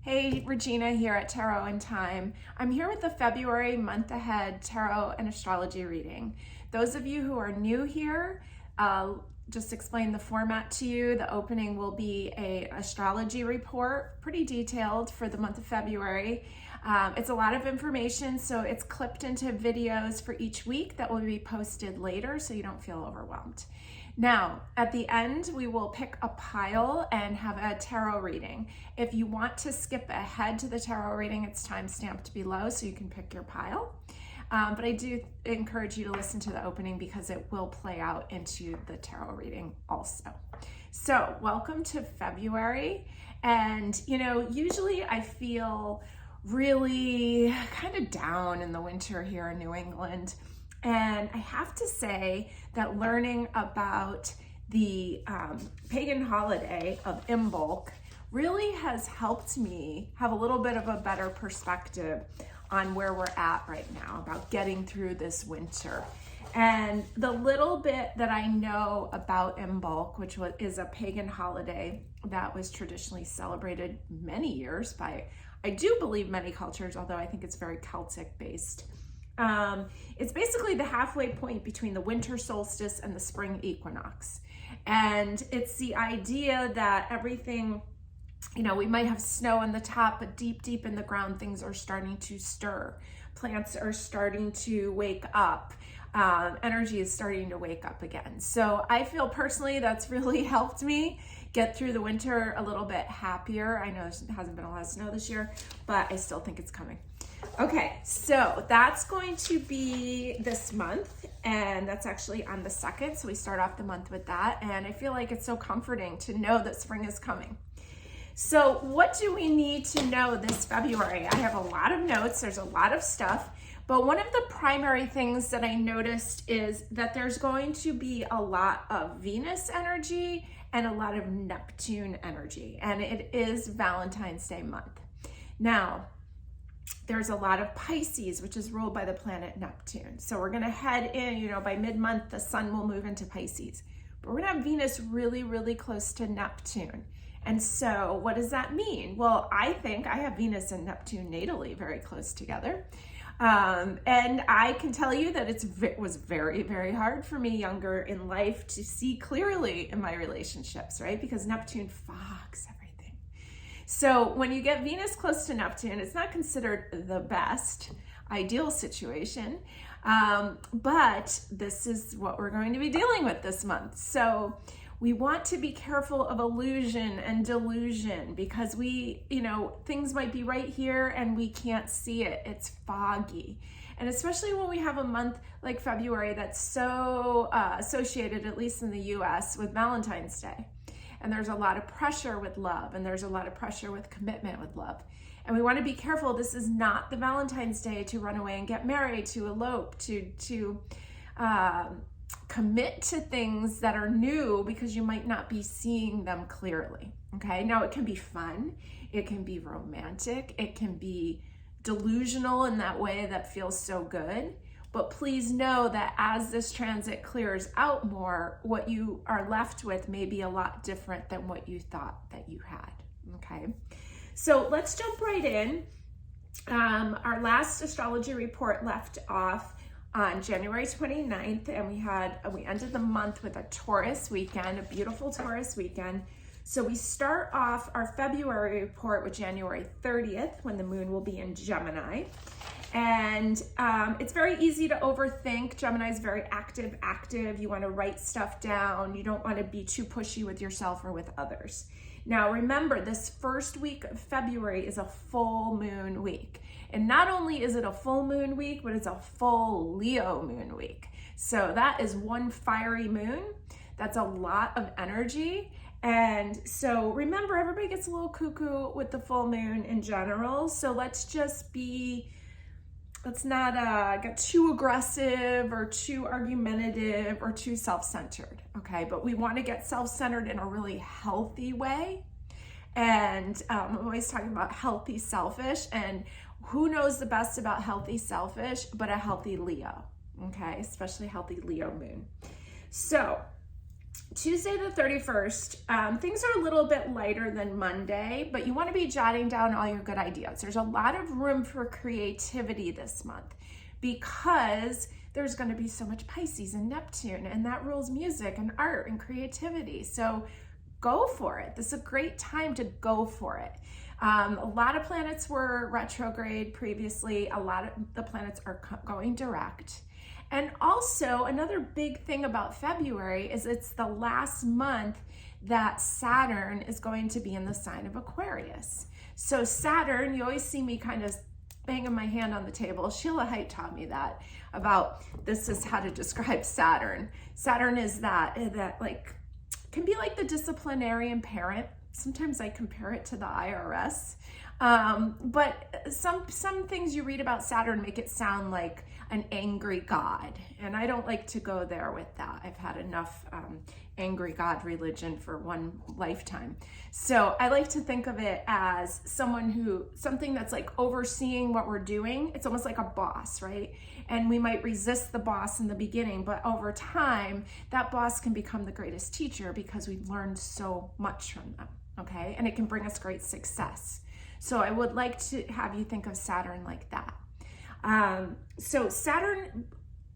Hey, Regina here at Tarot in Time. I'm here with the February month ahead tarot and astrology reading. Those of you who are new here, just explain the format to you. The opening will be an astrology report, pretty detailed for the month of February. It's a lot of information, so it's clipped into videos for each week that will be posted later so you don't feel overwhelmed. Now, at the end, we will pick a pile and have a tarot reading. If you want to skip ahead to the tarot reading, it's time stamped below so you can pick your pile. But I do encourage you to listen to the opening because it will play out into the tarot reading also. So welcome to February. And, you know, usually I feel really kind of down in the winter here in New England. And I have to say that learning about the pagan holiday of Imbolc really has helped me have a little bit of a better perspective on where we're at right now about getting through this winter. And the little bit that I know about Imbolc, which is a pagan holiday that was traditionally celebrated many years by, I do believe, many cultures, although I think it's very Celtic based. It's basically the halfway point between the winter solstice and the spring equinox. And it's the idea that everything, you know, we might have snow on the top, but deep, deep in the ground, things are starting to stir. Plants are starting to wake up. Energy is starting to wake up again. So I feel personally that's really helped me get through the winter a little bit happier. I know there hasn't been a lot of snow this year, but I still think it's coming. Okay, so that's going to be this month, and that's actually on the 2nd, so we start off the month with that, and I feel like it's so comforting to know that spring is coming. So what do we need to know this February? I have a lot of notes, there's a lot of stuff, but one of the primary things that I noticed is that there's going to be a lot of Venus energy and a lot of Neptune energy, and it is Valentine's Day month. Now, there's a lot of Pisces, which is ruled by the planet Neptune. So we're gonna head in, you know, by mid-month, the sun will move into Pisces. But we're gonna have Venus really, really close to Neptune. And so what does that mean? Well, I think I have Venus and Neptune natally very close together. And I can tell you that it was very, very hard for me younger in life to see clearly in my relationships, right? Because Neptune fogs everything. So when you get Venus close to Neptune, it's not considered the best ideal situation, but this is what we're going to be dealing with this month. So we want to be careful of illusion and delusion because things might be right here and we can't see it. It's foggy. And especially when we have a month like February that's so associated, at least in the US, with Valentine's Day. And there's a lot of pressure with love, and there's a lot of pressure with commitment with love. And we want to be careful. This is not the Valentine's Day to run away and get married, to elope, to commit to things that are new because you might not be seeing them clearly. Okay, now it can be fun, it can be romantic, it can be delusional in that way that feels so good. But please know that as this transit clears out more, what you are left with may be a lot different than what you thought that you had, okay? So let's jump right in. Our last astrology report left off on January 29th, and we ended the month with a Taurus weekend, a beautiful Taurus weekend. So we start off our February report with January 30th, when the moon will be in Gemini. And it's very easy to overthink. Gemini is very active. You want to write stuff down. You don't want to be too pushy with yourself or with others. Now remember, this first week of February is a full moon week. And not only is it a full moon week, but it's a full Leo moon week. So that is one fiery moon. That's a lot of energy. And so remember, everybody gets a little cuckoo with the full moon in general. So let's not get too aggressive or too argumentative or too self-centered, okay? But we want to get self-centered in a really healthy way. And I'm always talking about healthy selfish, and who knows the best about healthy selfish but a healthy Leo, okay? Especially healthy Leo moon. So Tuesday the 31st, things are a little bit lighter than Monday, but you want to be jotting down all your good ideas. There's a lot of room for creativity this month because there's going to be so much Pisces and Neptune, and that rules music and art and creativity. So go for it. This is a great time to go for it. A lot of planets were retrograde previously. A lot of the planets are going direct. And also another big thing about February is it's the last month that Saturn is going to be in the sign of Aquarius. So Saturn, you always see me kind of banging my hand on the table. Sheila Haidt taught me that about this is how to describe Saturn. Saturn is that like, can be like the disciplinarian parent. Sometimes I compare it to the IRS. But some things you read about Saturn make it sound like an angry God. And I don't like to go there with that. I've had enough angry God religion for one lifetime. So I like to think of it as something that's like overseeing what we're doing. It's almost like a boss, right? And we might resist the boss in the beginning, but over time, that boss can become the greatest teacher because we've learned so much from them, okay? And it can bring us great success. So I would like to have you think of Saturn like that. So Saturn,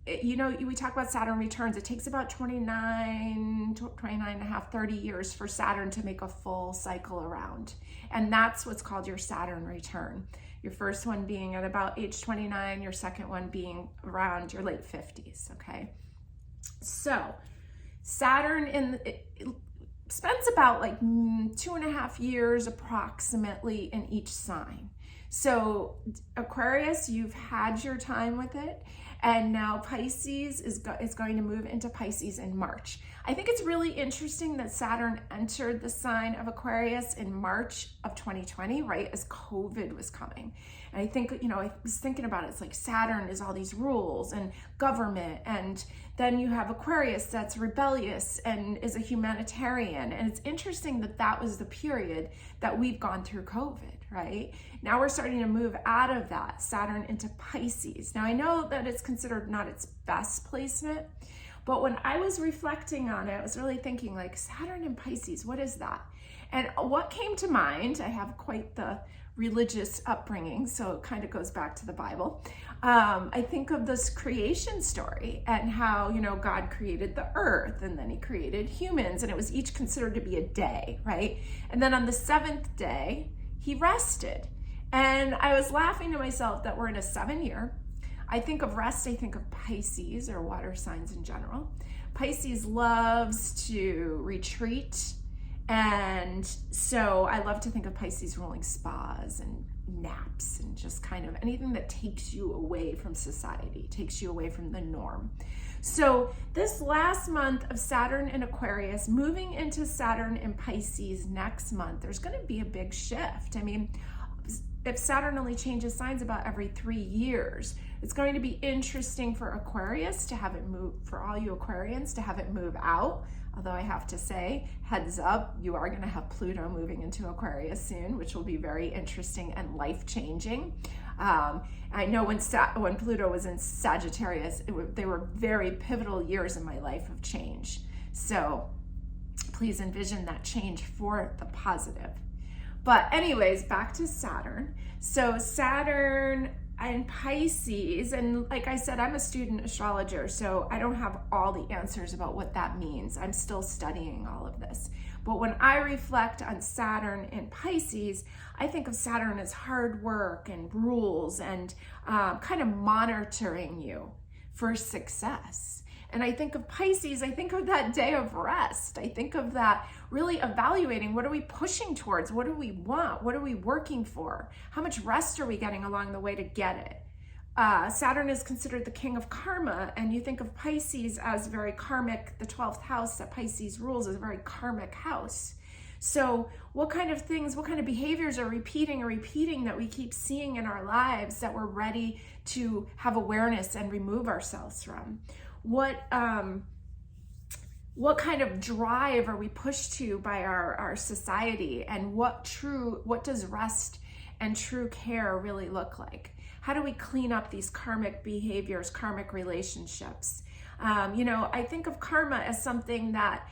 you know, we talk about Saturn returns. It takes about 29 and a half, 30 years for Saturn to make a full cycle around. And that's what's called your Saturn return. Your first one being at about age 29, your second one being around your late 50s, okay? So Saturn spends about like 2.5 years approximately in each sign. So Aquarius, you've had your time with it, and now Pisces is going to move into Pisces in March. I think it's really interesting that Saturn entered the sign of Aquarius in March of 2020, right as COVID was coming. And I think, you know, I was thinking about it, it's like Saturn is all these rules and government, and then you have Aquarius that's rebellious and is a humanitarian. And it's interesting that that was the period that we've gone through COVID, right? Now we're starting to move out of that, Saturn into Pisces. Now I know that it's considered not its best placement, but when I was reflecting on it, I was really thinking like Saturn and Pisces, what is that? And what came to mind, I have quite the religious upbringing, so it kind of goes back to the Bible. I think of this creation story and how, you know, God created the earth and then he created humans, and it was each considered to be a day, right? And then on the seventh day, he rested. And I was laughing to myself that we're in a 7-year. I think of rest, I think of Pisces or water signs in general. Pisces loves to retreat. And so I love to think of Pisces ruling spas and naps and just kind of anything that takes you away from society, takes you away from the norm. So this last month of Saturn in Aquarius, moving into Saturn in Pisces next month, there's going to be a big shift. I mean, if Saturn only changes signs about every 3 years, it's going to be interesting for Aquarius to have it move, for all you Aquarians to have it move out. Although I have to say, heads up, you are going to have Pluto moving into Aquarius soon, which will be very interesting and life-changing. I know when Pluto was in Sagittarius, they were very pivotal years in my life of change. So please envision that change for the positive. But anyways, back to Saturn. So Saturn and Pisces, and like I said, I'm a student astrologer, so I don't have all the answers about what that means. I'm still studying all of this. But when I reflect on Saturn and Pisces, I think of Saturn as hard work and rules and kind of monitoring you for success. And I think of Pisces, I think of that day of rest. I think of that really evaluating, what are we pushing towards? What do we want? What are we working for? How much rest are we getting along the way to get it? Saturn is considered the king of karma, and you think of Pisces as very karmic. The 12th house that Pisces rules is a very karmic house. So what kind of things, what kind of behaviors are repeating that we keep seeing in our lives that we're ready to have awareness and remove ourselves from? What kind of drive are we pushed to by our society, and what does rest and true care really look like? How do we clean up these karmic behaviors, karmic relationships? You know, I think of karma as something that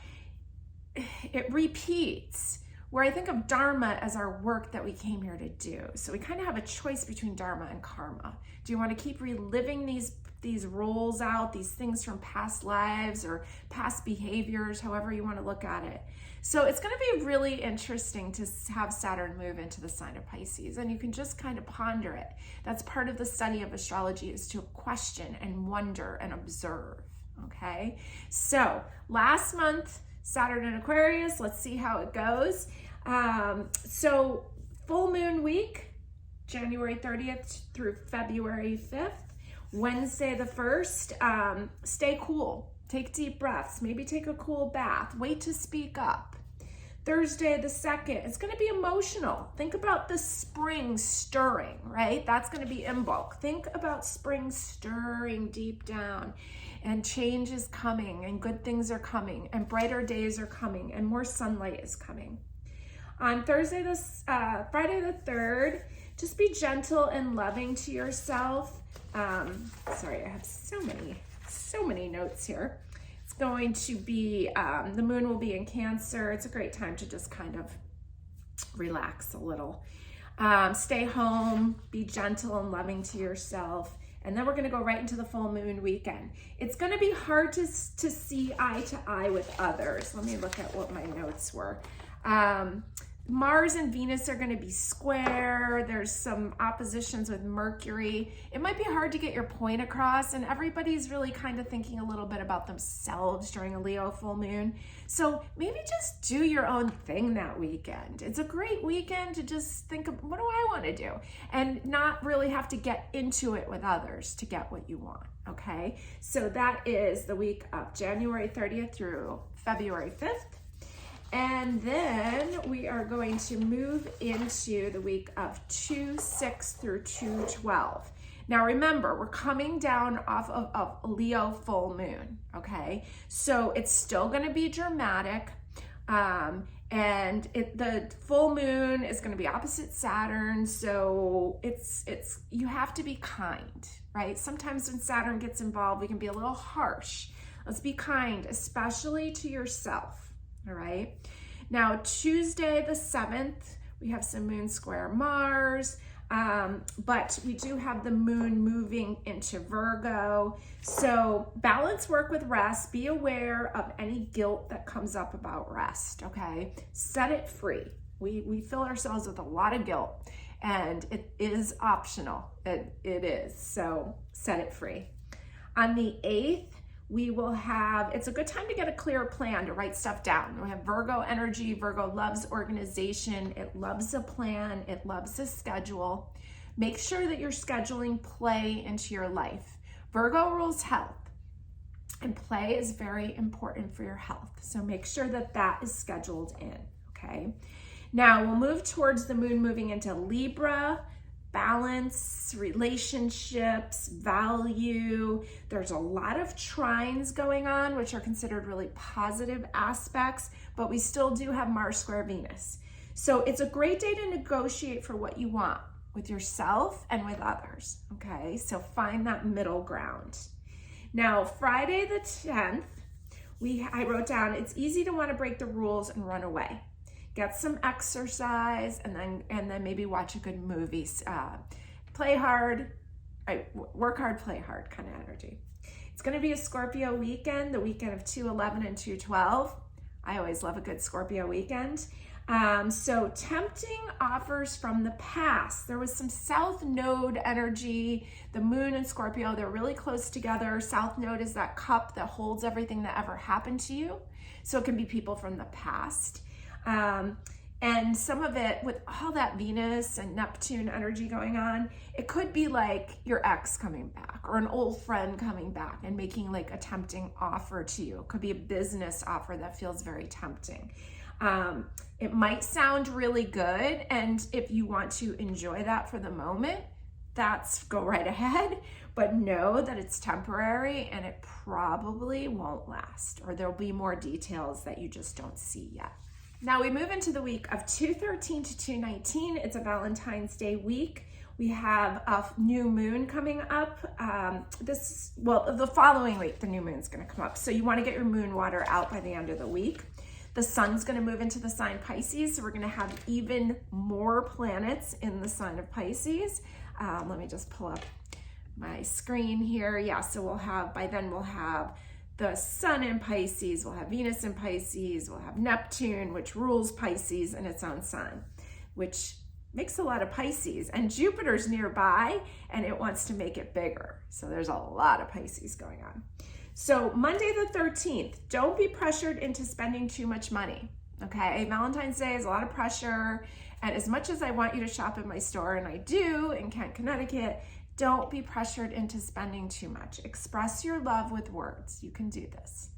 it repeats, where I think of dharma as our work that we came here to do. So we kind of have a choice between dharma and karma. Do you want to keep reliving these roles out, these things from past lives or past behaviors, however you want to look at it? So it's going to be really interesting to have Saturn move into the sign of Pisces, and you can just kind of ponder it. That's part of the study of astrology, is to question and wonder and observe. Okay, so last month, Saturn in Aquarius, let's see how it goes. So full moon week, January 30th through February 5th, Wednesday the 1st, stay cool, take deep breaths, maybe take a cool bath, wait to speak up. Thursday the 2nd, it's going to be emotional. Think about the spring stirring, right? That's going to be in bulk. Think about spring stirring deep down, and change is coming, and good things are coming, and brighter days are coming, and more sunlight is coming. On Friday the 3rd, just be gentle and loving to yourself. Sorry, I have so many notes here. It's going to be, the moon will be in Cancer. It's a great time to just kind of relax a little. Stay home, be gentle and loving to yourself. And then we're going to go right into the full moon weekend. It's going to be hard to see eye to eye with others. Let me look at what my notes were. Mars and Venus are going to be square. There's some oppositions with Mercury. It might be hard to get your point across, and everybody's really kind of thinking a little bit about themselves during a Leo full moon. So maybe just do your own thing that weekend. It's a great weekend to just think of, what do I want to do? And not really have to get into it with others to get what you want, okay? So that is the week of January 30th through February 5th. And then we are going to move into the week of 2/6 through 2/12. Now remember, we're coming down off of Leo full moon, okay? So it's still going to be dramatic. And the full moon is going to be opposite Saturn. So it's you have to be kind, right? Sometimes when Saturn gets involved, we can be a little harsh. Let's be kind, especially to yourself. All right. Now, Tuesday the 7th, we have some moon square Mars, but we do have the moon moving into Virgo. So balance work with rest. Be aware of any guilt that comes up about rest, okay? Set it free. We fill ourselves with a lot of guilt, and it is optional. It is. So set it free. On the 8th, we will have, it's a good time to get a clear plan, to write stuff down. We have Virgo energy. Virgo loves organization. It loves a plan. It loves a schedule. Make sure that you're scheduling play into your life. Virgo rules health, and play is very important for your health. So make sure that that is scheduled in, okay? Now we'll move towards the moon moving into Libra. Balance, relationships, value. There's a lot of trines going on, which are considered really positive aspects, but we still do have Mars square Venus. So it's a great day to negotiate for what you want with yourself and with others, okay? So find that middle ground. Now, Friday the 10th, I wrote down, it's easy to want to break the rules and run away. Get some exercise, and then maybe watch a good movie. Play hard, work hard, play hard kind of energy. It's going to be a Scorpio weekend, the weekend of 2/11 and 2/12. I always love a good Scorpio weekend. So tempting offers from the past. There was some South Node energy. The moon and Scorpio, they're really close together. South Node is that cup that holds everything that ever happened to you. So it can be people from the past. And some of it, with all that Venus and Neptune energy going on, it could be like your ex coming back, or an old friend coming back and making like a tempting offer to you. It could be a business offer that feels very tempting. It might sound really good, and if you want to enjoy that for the moment, go right ahead, but know that it's temporary and it probably won't last, or there'll be more details that you just don't see yet. Now we move into the week of 2/13 to 2/19. It's a Valentine's Day week. We have a new moon coming up. The following week, the new moon's gonna come up. So you wanna get your moon water out by the end of the week. The sun's going to move into the sign Pisces, so we're going to have even more planets in the sign of Pisces. Let me just pull up my screen here. Yeah, so we'll have, by then we'll have the sun in Pisces, we'll have Venus in Pisces, we'll have Neptune, which rules Pisces in its own sign, which makes a lot of Pisces, and Jupiter's nearby and it wants to make it bigger. So there's a lot of Pisces going on. So Monday the 13th, don't be pressured into spending too much money, okay? Valentine's Day is a lot of pressure, and as much as I want you to shop in my store, and I do in Kent, Connecticut, don't be pressured into spending too much. Express your love with words. You can do this.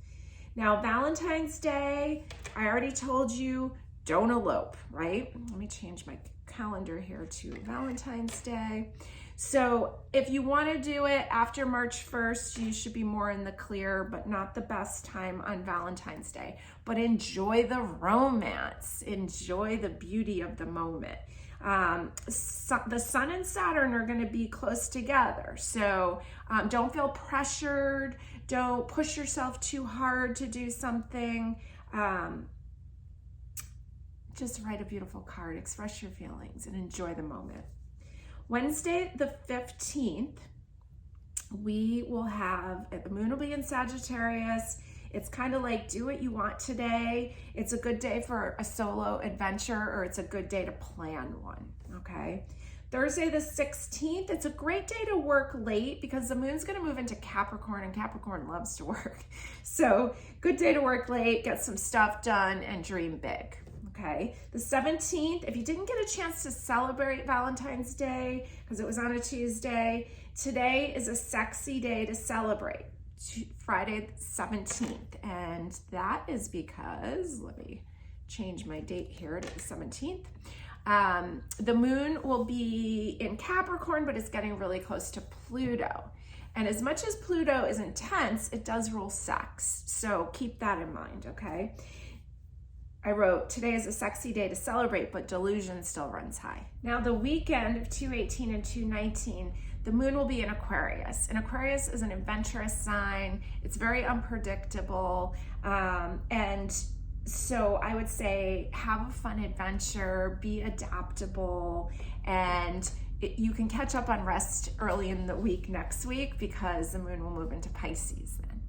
Now, Valentine's Day, I already told you, don't elope, right? Let me change my calendar here to Valentine's Day. So if you want to do it after March 1st, you should be more in the clear, but not the best time on Valentine's Day. But enjoy the romance. Enjoy the beauty of the moment. The sun and Saturn are going to be close together. So don't feel pressured. Don't push yourself too hard to do something. Just write a beautiful card, express your feelings, and enjoy the moment. Wednesday, the 15th, we will have, the moon will be in Sagittarius. It's kind of like do what you want today. It's a good day for a solo adventure, or it's a good day to plan one, okay? Thursday the 16th, it's a great day to work late because the moon's gonna move into Capricorn, and Capricorn loves to work. So good day to work late, get some stuff done, and dream big. Okay, the 17th, if you didn't get a chance to celebrate Valentine's Day because it was on a Tuesday, today is a sexy day to celebrate, Friday the 17th. And that is because, let me change my date here to the 17th. The moon will be in Capricorn, but it's getting really close to Pluto. And as much as Pluto is intense, it does rule sex. So keep that in mind, okay? I wrote, today is a sexy day to celebrate, but delusion still runs high. Now the weekend of 2/18 and 2/19, the moon will be in Aquarius. And Aquarius is an adventurous sign. It's very unpredictable. And so I would say have a fun adventure, be adaptable, and you can catch up on rest early in the week next week because the moon will move into Pisces then.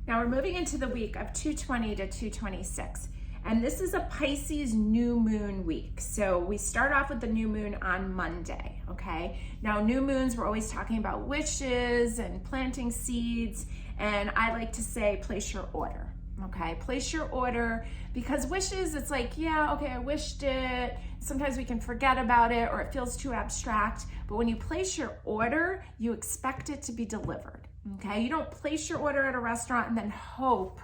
Now we're moving into the week of 2/20 to 2/26. And this is a Pisces new moon week. So we start off with the new moon on Monday, okay? Now new moons, we're always talking about wishes and planting seeds. And I like to say, place your order, okay? Place your order, because wishes, it's like, yeah, okay, I wished it. Sometimes we can forget about it, or it feels too abstract. But when you place your order, you expect it to be delivered, okay? You don't place your order at a restaurant and then hope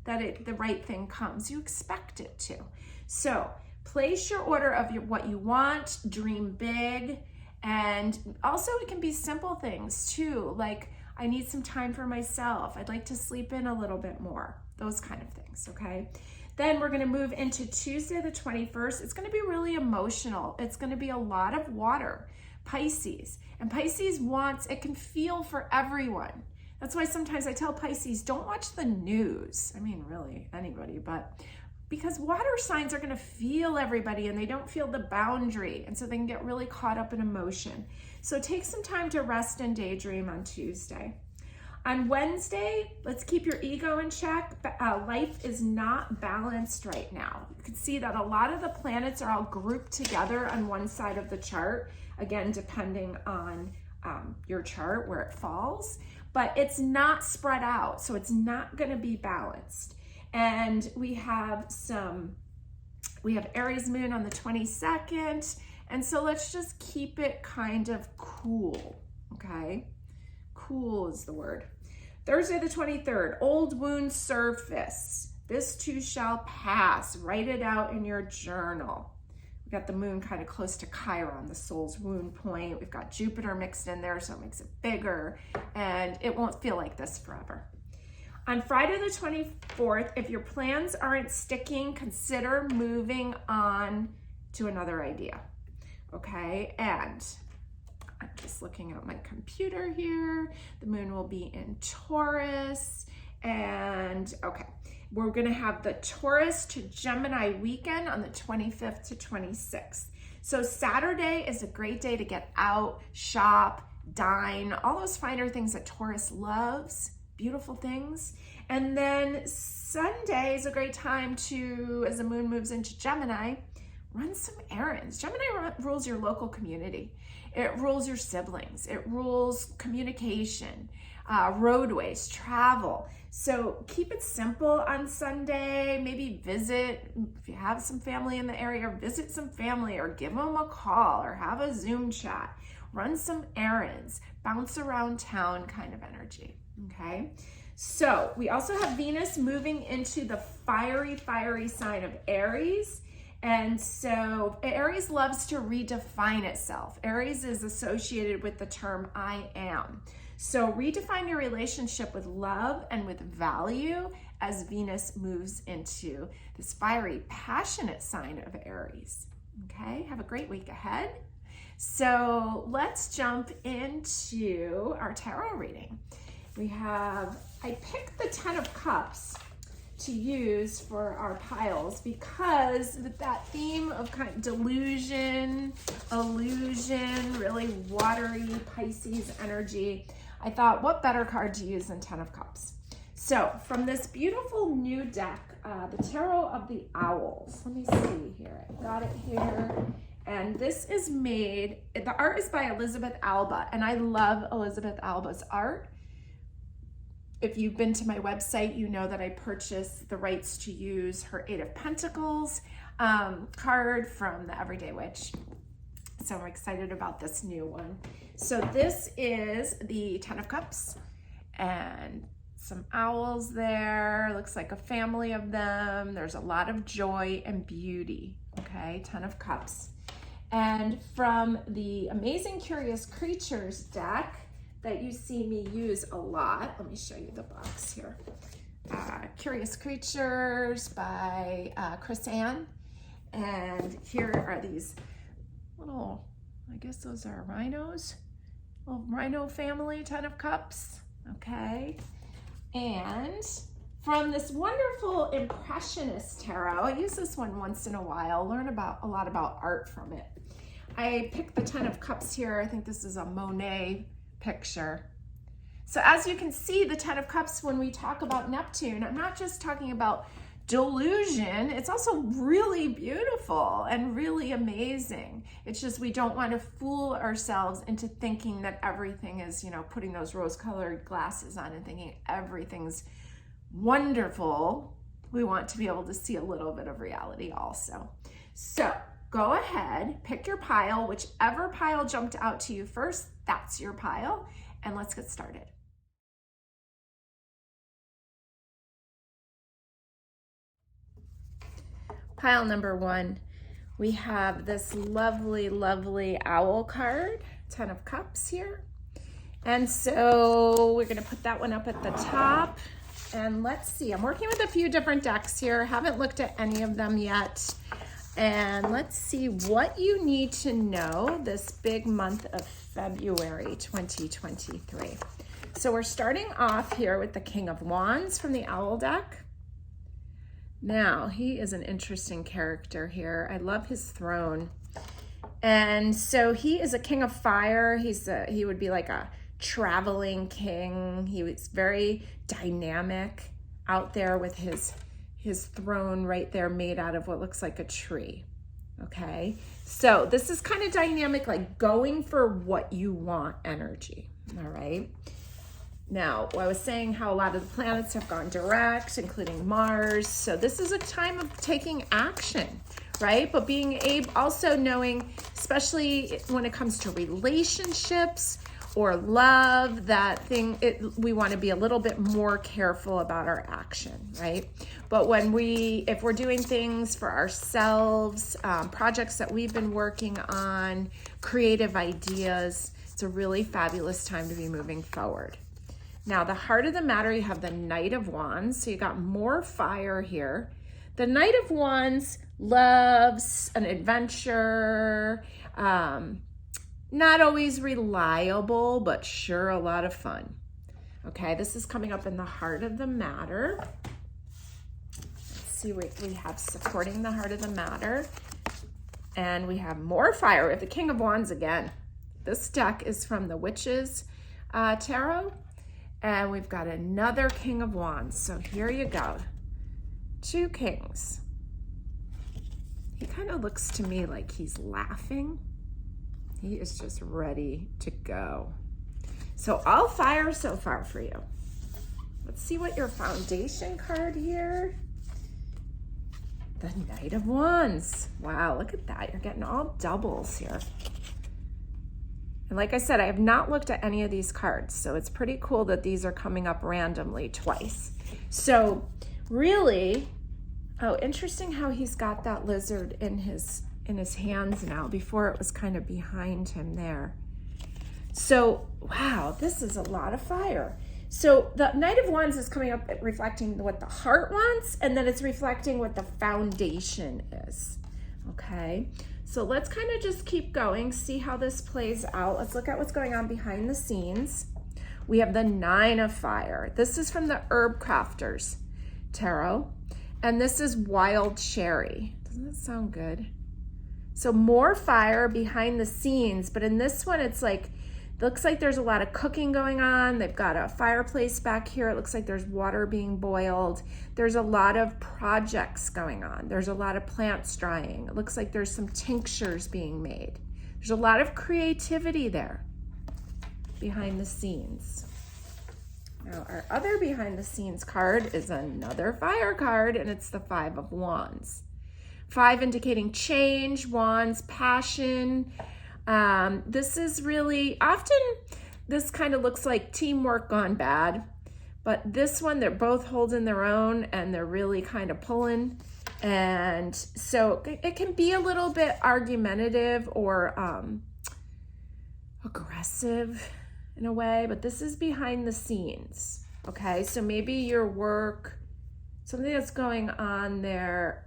that the right thing comes. You expect it to. So place your order of what you want, dream big, and also it can be simple things too, like I need some time for myself. I'd like to sleep in a little bit more, those kind of things, okay? Then we're gonna move into Tuesday the 21st. It's gonna be really emotional. It's gonna be a lot of water, Pisces. And Pisces wants, it can feel for everyone. That's why sometimes I tell Pisces, don't watch the news. I mean, really, anybody, but because water signs are gonna feel everybody and they don't feel the boundary. And so they can get really caught up in emotion. So take some time to rest and daydream on Tuesday. On Wednesday, let's keep your ego in check. Life is not balanced right now. You can see that a lot of the planets are all grouped together on one side of the chart, again, depending on your chart where it falls, but it's not spread out, so it's not gonna be balanced. And we have Aries moon on the 22nd, and so let's just keep it kind of cool, okay? Cool is the word. Thursday the 23rd, old wounds surface. This too shall pass. Write it out in your journal. We've got the moon kind of close to Chiron, the soul's wound point. We've got Jupiter mixed in there, so it makes it bigger, and it won't feel like this forever. On Friday the 24th, if your plans aren't sticking, consider moving on to another idea, okay? And I'm just looking at my computer here. The moon will be in Taurus, and okay. we're going to have the Taurus to Gemini weekend on the 25th to 26th. So Saturday is a great day to get out, shop, dine, all those finer things that Taurus loves, beautiful things. And then Sunday is a great time to, as the moon moves into Gemini, run some errands. Gemini rules your local community. It rules your siblings. It rules communication, roadways, travel. So keep it simple on Sunday. Maybe visit, if you have some family in the area, visit some family or give them a call or have a Zoom chat. Run some errands, bounce around town kind of energy, okay? So we also have Venus moving into the fiery sign of Aries. And so Aries loves to redefine itself. Aries is associated with the term I am. So redefine your relationship with love and with value as Venus moves into this fiery, passionate sign of Aries. Okay, have a great week ahead. So let's jump into our tarot reading. I picked the 10 of Cups to use for our piles because with that theme of kind of delusion, illusion, really watery Pisces energy, I thought what better card to use than 10 of Cups. So from this beautiful new deck, the Tarot of the Owls. Let me see here. I've got it here. And this is made, the art is by Elizabeth Alba, and I love Elizabeth Alba's art. If you've been to my website, you know that I purchased the rights to use her Eight of Pentacles card from the Everyday Witch. So I'm excited about this new one. So this is the 10 of Cups and some owls there. Looks like a family of them. There's a lot of joy and beauty, okay? 10 of Cups. And from the Amazing Curious Creatures deck, that you see me use a lot. Let me show you the box here. Curious Creatures by Chris Ann. And here are these little, I guess those are rhinos. Little rhino family, 10 of Cups. Okay. And from this wonderful Impressionist tarot, I use this one once in a while, learn a lot about art from it. I picked the 10 of Cups here. I think this is a Monet picture. So as you can see, the 10 of Cups, when we talk about Neptune, I'm not just talking about delusion, it's also really beautiful and really amazing. It's just we don't want to fool ourselves into thinking that everything is, you know, putting those rose-colored glasses on and thinking everything's wonderful. We want to be able to see a little bit of reality also. So go ahead, pick your pile, whichever pile jumped out to you first, that's your pile, and let's get started. Pile number 1, we have this lovely, lovely owl card, 10 of Cups here. And so we're gonna put that one up at the top. And let's see, I'm working with a few different decks here. Haven't looked at any of them yet. And let's see what you need to know this big month of February 2023. So we're starting off here with the King of Wands from the Owl deck. Now, he is an interesting character here. I love his throne. And so he is a king of fire. He would be like a traveling king. He was very dynamic out there with his throne right there made out of what looks like a tree. Okay, so this is kind of dynamic, like going for what you want energy. All right. Now, I was saying how a lot of the planets have gone direct, including Mars. So this is a time of taking action, right? But being able, also knowing, especially when it comes to relationships or love, we want to be a little bit more careful about our action, right? But if we're doing things for ourselves, projects that we've been working on, creative ideas, it's a really fabulous time to be moving forward. Now, the heart of the matter, you have the Knight of Wands. So you got more fire here. The Knight of Wands loves an adventure, not always reliable, but sure a lot of fun. Okay, this is coming up in the heart of the matter. see what we have supporting the heart of the matter. And we have more fire. We have the King of Wands again. This deck is from the Witches Tarot. And we've got another King of Wands. So here you go. 2 kings. He kind of looks to me like he's laughing. He is just ready to go. So all fire so far for you. Let's see what your foundation card here. The Knight of Wands. Wow, look at that. You're getting all doubles here. And like I said, I have not looked at any of these cards, so it's pretty cool that these are coming up randomly twice. So really, oh, interesting how he's got that lizard in his hands now. Before it was kind of behind him there. So, wow, this is a lot of fire. So the Knight of Wands is coming up reflecting what the heart wants, and then it's reflecting what the foundation is, okay? So let's kind of just keep going, see how this plays out. Let's look at what's going on behind the scenes. We have the 9 of Fire. This is from the Herb Crafters Tarot, and this is Wild Cherry. Doesn't that sound good? So more fire behind the scenes, but in this one, it's like, looks like there's a lot of cooking going on. They've got a fireplace back here. It looks like there's water being boiled. There's a lot of projects going on. There's a lot of plants drying. It looks like there's some tinctures being made. There's a lot of creativity there behind the scenes. Now, our other behind the scenes card is another fire card, and it's the 5 of Wands. 5 indicating change, Wands, passion. This is really, often this kind of looks like teamwork gone bad, but this one, they're both holding their own and they're really kind of pulling. And so it can be a little bit argumentative or aggressive in a way, but this is behind the scenes. Okay, so maybe your work, something that's going on there,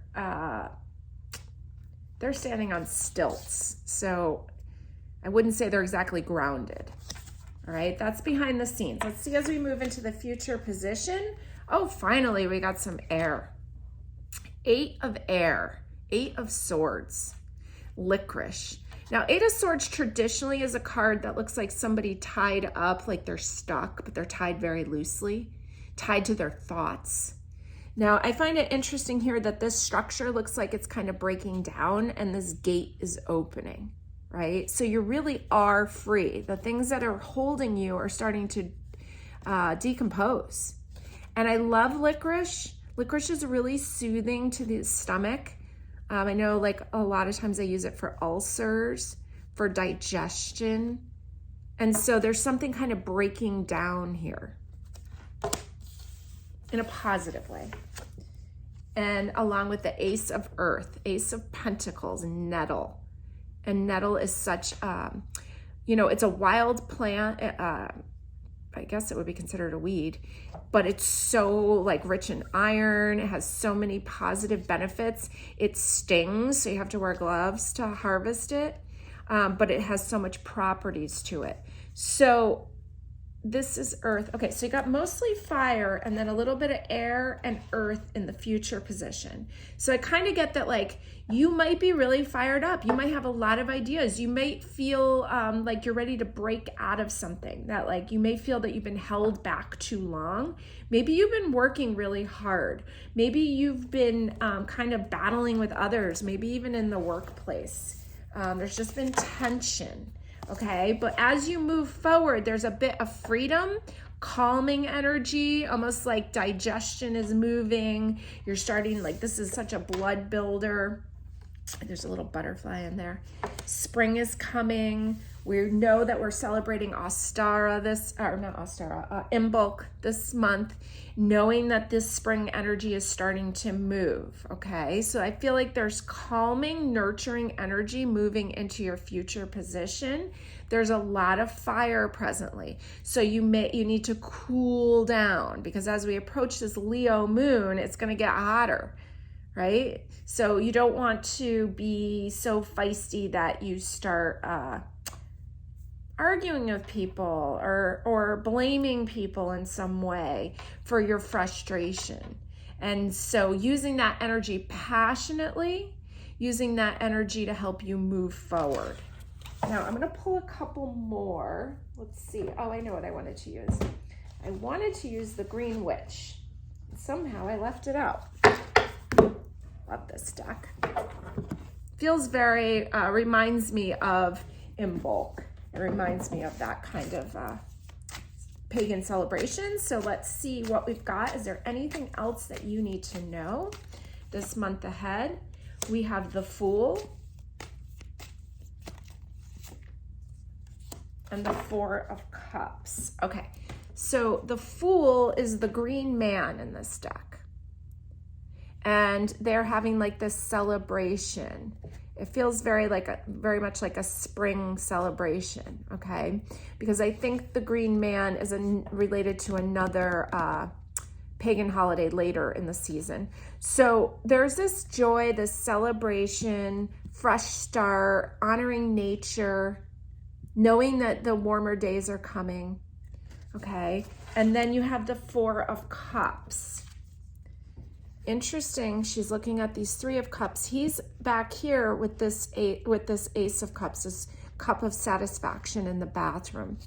they're standing on stilts. So I wouldn't say they're exactly grounded. All right, that's behind the scenes. Let's see as we move into the future position. Oh, finally, we got some air. 8 of Air, 8 of Swords, Licorice. Now, 8 of Swords traditionally is a card that looks like somebody tied up, like they're stuck, but they're tied very loosely, tied to their thoughts. Now, I find it interesting here that this structure looks like it's kind of breaking down and this gate is opening. Right? So you really are free. The things that are holding you are starting to decompose. And I love licorice. Licorice is really soothing to the stomach. I know like a lot of times I use it for ulcers, for digestion. And so there's something kind of breaking down here in a positive way. And along with the Ace of Earth, Ace of Pentacles, Nettle. And nettle is such, it's a wild plant. I guess it would be considered a weed, but it's so like rich in iron. It has so many positive benefits. It stings, so you have to wear gloves to harvest it, but it has so much properties to it. So this is earth. Okay, so you got mostly fire and then a little bit of air and earth in the future position. So I kind of get that like you might be really fired up. You might have a lot of ideas. You might feel like you're ready to break out of something, that like you may feel that you've been held back too long. Maybe you've been working really hard. Maybe you've been kind of battling with others, maybe even in the workplace. There's just been tension. Okay, but as you move forward, there's a bit of freedom, calming energy, almost like digestion is moving. You're starting, like this is such a blood builder. There's a little butterfly in there. Spring is coming. We know that we're celebrating Imbolc this month, knowing that this spring energy is starting to move, okay? So I feel like there's calming, nurturing energy moving into your future position. There's a lot of fire presently. So you need to cool down because as we approach this Leo moon, it's gonna get hotter, right? So you don't want to be so feisty that you start arguing with people or blaming people in some way for your frustration. And so using that energy passionately, using that energy to help you move forward. Now I'm going to pull a couple more. Let's see. Oh, I know what I wanted to use. I wanted to use the Green Witch. Somehow I left it out. Love this deck. Feels very, reminds me of Imbolc. It reminds me of that kind of pagan celebration. So let's see what we've got. Is there anything else that you need to know this month ahead? We have the Fool and the Four of Cups. Okay, so the Fool is the green man in this deck. And they're having like this celebration. It feels very much like a spring celebration, okay? Because I think the green man is related to another pagan holiday later in the season. So there's this joy, this celebration, fresh start, honoring nature, knowing that the warmer days are coming, okay? And then you have the Four of Cups. Interesting, she's looking at these Three of Cups. He's back here with this Ace of Cups, this cup of satisfaction in the background.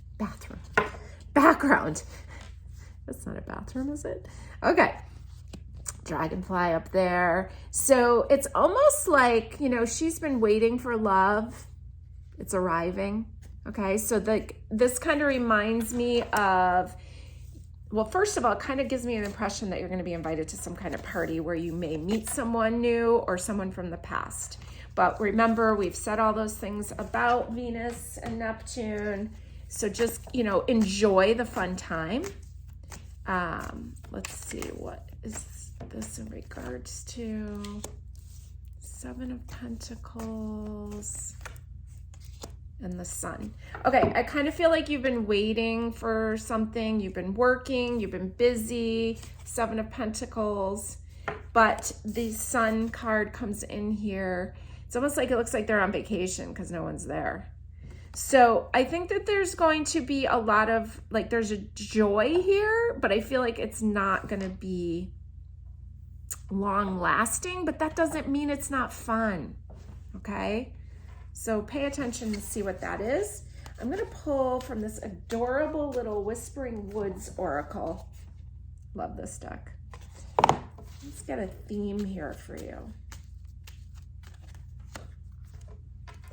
That's not a bathroom, is it? Okay. Dragonfly up there. So it's almost like, you know, she's been waiting for love. It's arriving. Okay. So this kind of reminds me of, well, first of all, it kind of gives me an impression that you're going to be invited to some kind of party where you may meet someone new or someone from the past. But remember, we've said all those things about Venus and Neptune. So just, you know, enjoy the fun time. Let's see, what is this in regards to? Seven of Pentacles and the Sun. Okay, I kind of feel like you've been waiting for something. You've been working, you've been busy. Seven of Pentacles, but the Sun card comes in here. It's almost like it looks like they're on vacation because no one's there. So I think that there's going to be a lot of, like, there's a joy here, but I feel like it's not going to be long lasting, but that doesn't mean it's not fun. Okay. So pay attention to see what that is. I'm going to pull from this adorable little Whispering Woods Oracle. Love this deck. Let's get a theme here for you.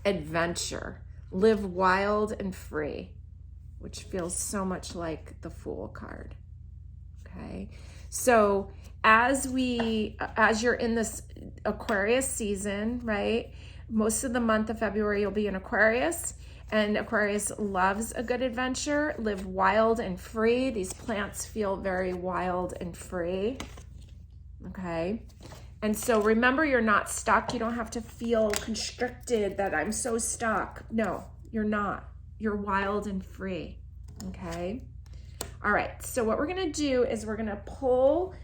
Adventure. Live wild and free, which feels so much like the Fool card. Okay. So as you're in this Aquarius season, right? Most of the month of February, you'll be in Aquarius, and Aquarius loves a good adventure. Live wild and free. These plants feel very wild and free. Okay. And so remember, you're not stuck. You don't have to feel constricted that I'm so stuck. No, you're not. You're wild and free. Okay. All right. So what we're going to do is we're going to pull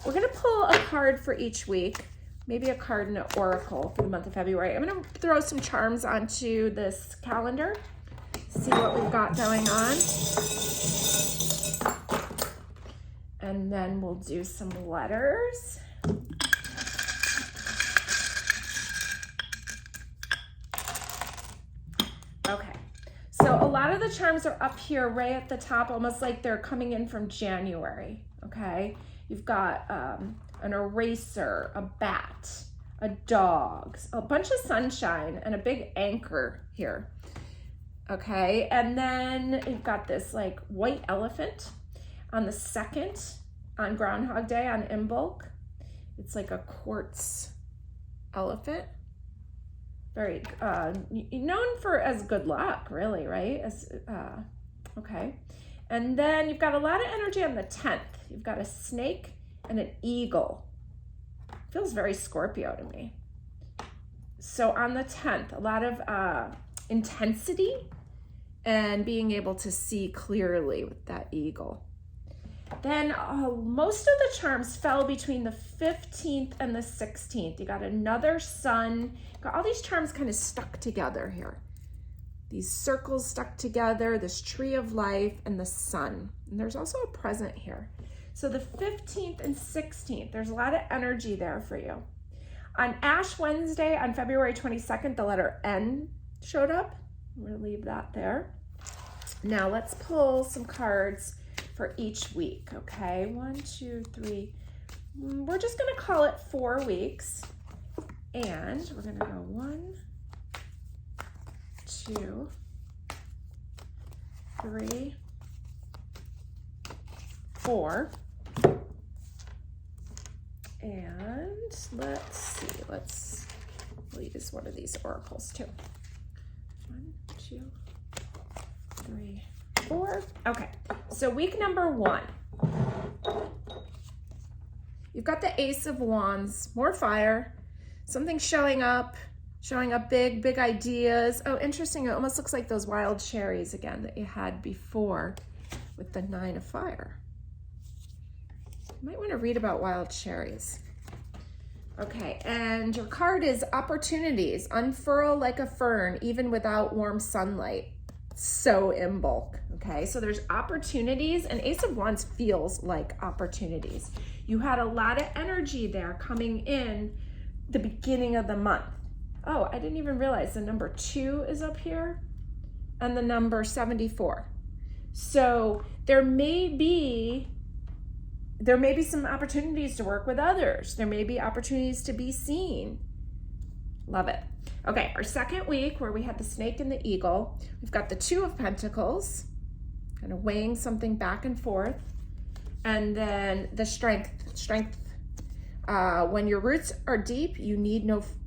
a card for each week, maybe a card and an oracle for the month of February. I'm going to throw some charms onto this calendar, see what we've got going on. And then we'll do some letters. Okay, so a lot of the charms are up here right at the top, almost like they're coming in from January, okay? You've got an eraser, a bat, a dog, a bunch of sunshine, and a big anchor here, okay? And then you've got this like white elephant on the 2nd, on Groundhog Day, on Imbolc. It's like a quartz elephant. Very known for as good luck, really, right? Okay. And then you've got a lot of energy on the 10th. You've got a snake and an eagle. Feels very Scorpio to me. So on the 10th, a lot of intensity and being able to see clearly with that eagle. Then most of the charms fell between the 15th and the 16th. You got another sun. Got all these charms kind of stuck together here. These circles stuck together, this tree of life and the sun. And there's also a present here. So the 15th and 16th, there's a lot of energy there for you. On Ash Wednesday, on February 22nd, the letter N showed up. I'm going to leave that there. Now let's pull some cards for each week, okay? 1, 2, 3. We're just going to call it 4 weeks. And we're going to go 1, 2, 3, 4. And let's see, we'll use one of these oracles too. 1, 2, 3, 4. Okay, so week number 1. You've got the Ace of Wands, more fire, something showing up big ideas. Oh, interesting, it almost looks like those wild cherries again that you had before with the 9 of fire. You might want to read about wild cherries. Okay, and your card is opportunities. Unfurl like a fern, even without warm sunlight. So in bulk, okay? So there's opportunities, and Ace of Wands feels like opportunities. You had a lot of energy there coming in the beginning of the month. Oh, I didn't even realize the number 2 is up here and the number 74. So there may be some opportunities to work with others. There may be opportunities to be seen. Love it. Okay, our second week where we had the snake and the eagle, we've got the 2 of Pentacles, kind of weighing something back and forth. And then the strength. When your roots are deep, you need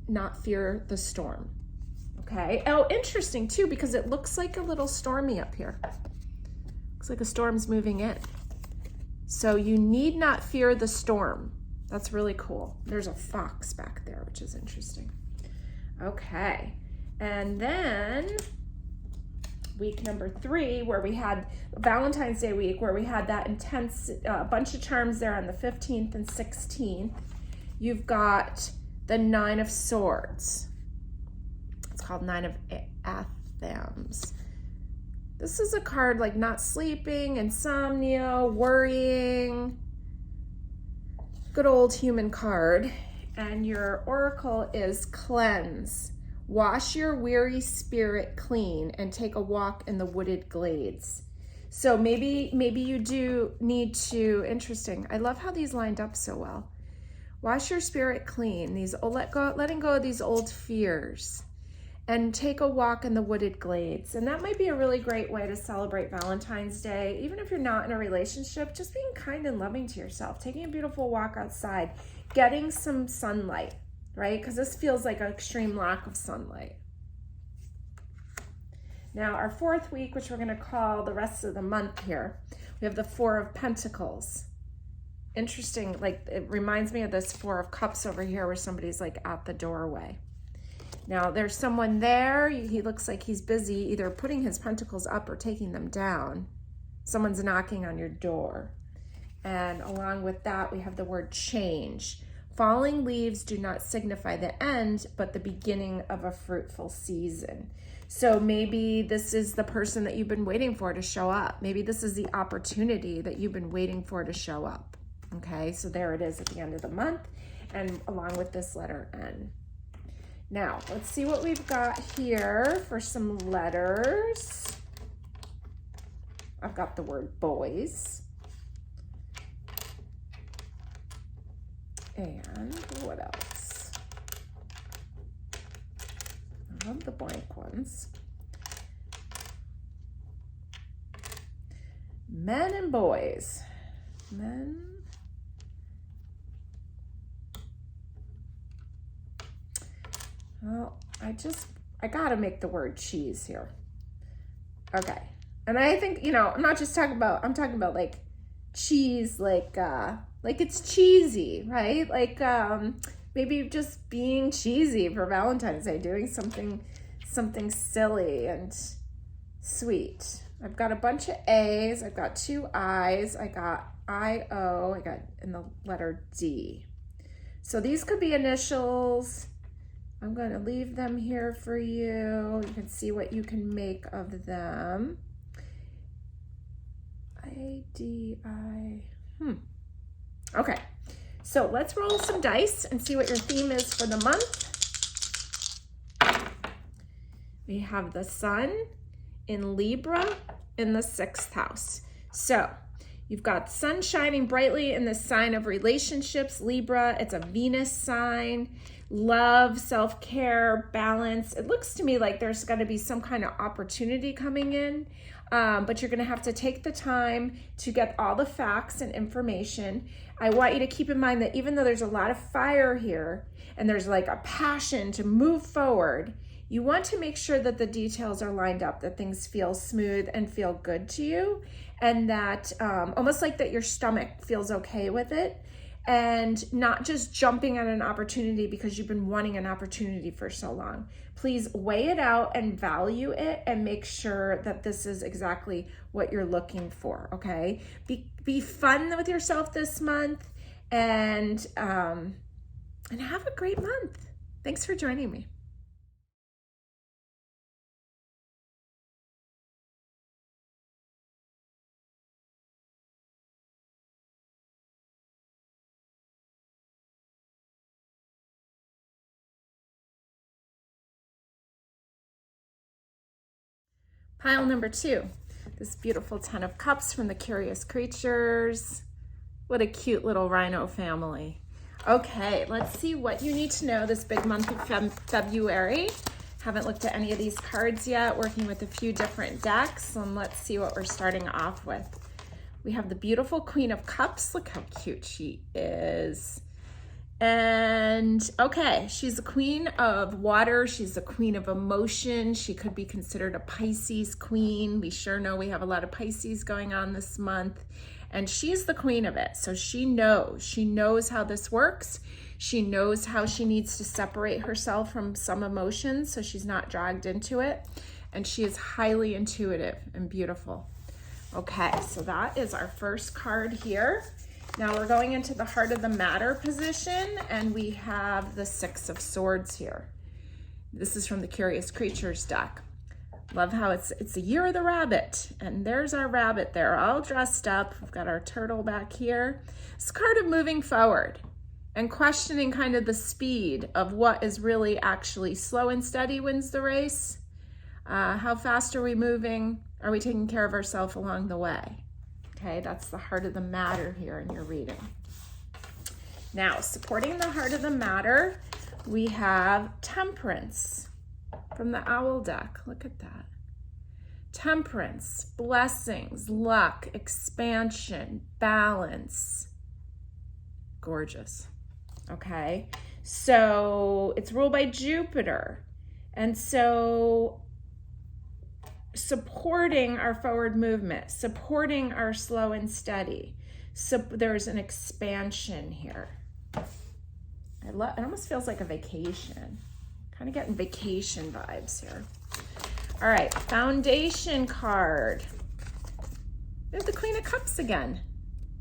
not fear the storm. Okay. Oh, interesting too, because it looks like a little stormy up here. Looks like a storm's moving in. So you need not fear the storm. That's really cool. There's a fox back there, which is interesting. Okay. And then week number 3, where we had Valentine's Day week, where we had that intense bunch of charms there on the 15th and 16th. You've got the 9 of Swords. It's called 9 of Anthems. This is a card like not sleeping, insomnia, worrying. Good old human card. And your oracle is cleanse. Wash your weary spirit clean and take a walk in the wooded glades. So maybe you do need to, interesting. I love how these lined up so well. Wash your spirit clean. Letting go of these old fears. And take a walk in the wooded glades. And that might be a really great way to celebrate Valentine's Day. Even if you're not in a relationship, just being kind and loving to yourself, taking a beautiful walk outside, getting some sunlight, right? Because this feels like an extreme lack of sunlight. Now our 4th week, which we're gonna call the rest of the month here, we have the 4 of Pentacles. Interesting, like it reminds me of this 4 of Cups over here where somebody's like at the doorway. Now there's someone there, he looks like he's busy either putting his pentacles up or taking them down. Someone's knocking on your door. And along with that, we have the word change. Falling leaves do not signify the end, but the beginning of a fruitful season. So maybe this is the person that you've been waiting for to show up. Maybe this is the opportunity that you've been waiting for to show up. Okay, so there it is at the end of the month, and along with this letter N. Now, let's see what we've got here for some letters. I've got the word boys. And what else? I love the blank ones. Men and boys. Men. Well, I gotta make the word cheese here. Okay. And I think, I'm not just talking about, I'm talking about like cheese, like it's cheesy, right? Like, maybe just being cheesy for Valentine's Day, doing something silly and sweet. I've got a bunch of A's, I've got 2 I's, I got I-O, I got in the letter D. So these could be initials. I'm going to leave them here for you. You can see what you can make of them. I-D-I, Okay, so let's roll some dice and see what your theme is for the month. We have the sun in Libra in the 6th house. So you've got sun shining brightly in the sign of relationships, Libra. It's a Venus sign, love, self-care, balance. It looks to me like there's got to be some kind of opportunity coming in, but you're going to have to take the time to get all the facts and information. I want you to keep in mind that even though there's a lot of fire here and there's like a passion to move forward, you want to make sure that the details are lined up, that things feel smooth and feel good to you, and that almost like that your stomach feels okay with it, and not just jumping at an opportunity because you've been wanting an opportunity for so long. Please weigh it out and value it and make sure that this is exactly what you're looking for, okay? Be fun with yourself this month, and have a great month. Thanks for joining me. Pile number 2, this beautiful 10 of Cups from the Curious Creatures. What a cute little Rhino family. Okay, let's see what you need to know this big month of February. Haven't looked at any of these cards yet, working with a few different decks, and let's see what we're starting off with. We have the beautiful Queen of Cups. Look how cute she is. And okay, she's the queen of water. She's the queen of emotion. She could be considered a Pisces queen. We sure know we have a lot of Pisces going on this month. And she's the queen of it. So she knows how this works. She knows how she needs to separate herself from some emotions so she's not dragged into it. And she is highly intuitive and beautiful. Okay, so that is our first card here. Now we're going into the heart of the matter position, and we have the 6 of Swords here. This is from the Curious Creatures deck. Love how it's the year of the rabbit, and there's our rabbit there, all dressed up. We've got our turtle back here. It's a card of moving forward and questioning kind of the speed of what is really actually slow and steady wins the race. How fast are we moving? Are we taking care of ourselves along the way? Okay, that's the heart of the matter here in your reading. Now, supporting the heart of the matter, we have Temperance from the Owl deck. Look at that. Temperance, blessings, luck, expansion, balance. Gorgeous. Okay, so it's ruled by Jupiter. And so supporting our forward movement, supporting our slow and steady. So there's an expansion here. It almost feels like a vacation. Kind of getting vacation vibes here. All right, foundation card. There's the Queen of Cups again.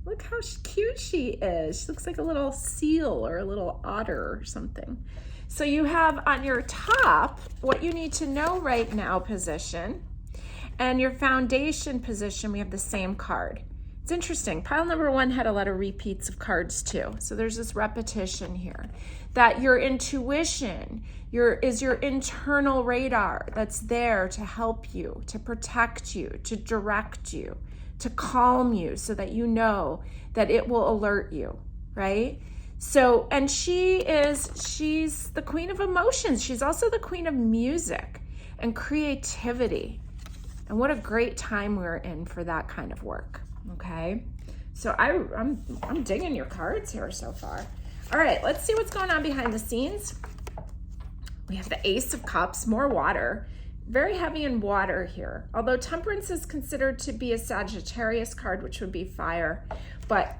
Look how cute she is. She looks like a little seal or a little otter or something. So you have on your top what you need to know right now position. And your foundation position, we have the same card. It's interesting. Pile number 1 had a lot of repeats of cards too. So there's this repetition here. That your intuition is your internal radar that's there to help you, to protect you, to direct you, to calm you so that you know that it will alert you, right? So, and she's the queen of emotions. She's also the queen of music and creativity. And what a great time we're in for that kind of work, okay? So I'm digging your cards here so far. All right, let's see what's going on behind the scenes. We have the Ace of Cups, more water, very heavy in water here. Although Temperance is considered to be a Sagittarius card, which would be fire, but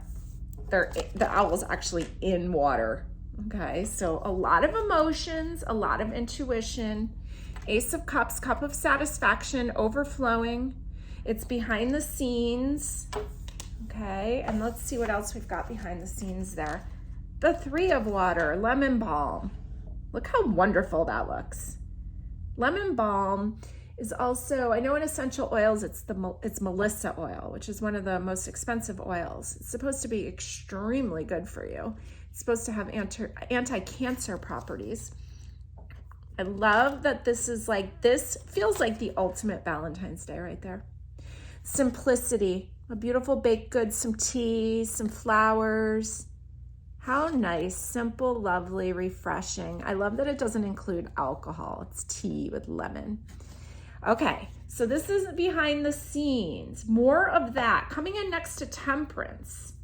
the Owl's actually in water, okay? So a lot of emotions, a lot of intuition. Ace of Cups, cup of satisfaction, overflowing. It's behind the scenes, okay? And let's see what else we've got behind the scenes there. The 3 of Water, lemon balm. Look how wonderful that looks. Lemon balm is also, I know in essential oils, it's Melissa oil, which is one of the most expensive oils. It's supposed to be extremely good for you. It's supposed to have anti-cancer properties. I love that this feels like the ultimate Valentine's Day right there. Simplicity, a beautiful baked goods, some tea, some flowers. How nice, simple, lovely, refreshing. I love that it doesn't include alcohol. It's tea with lemon. Okay, so this is behind the scenes. More of that coming in next to Temperance.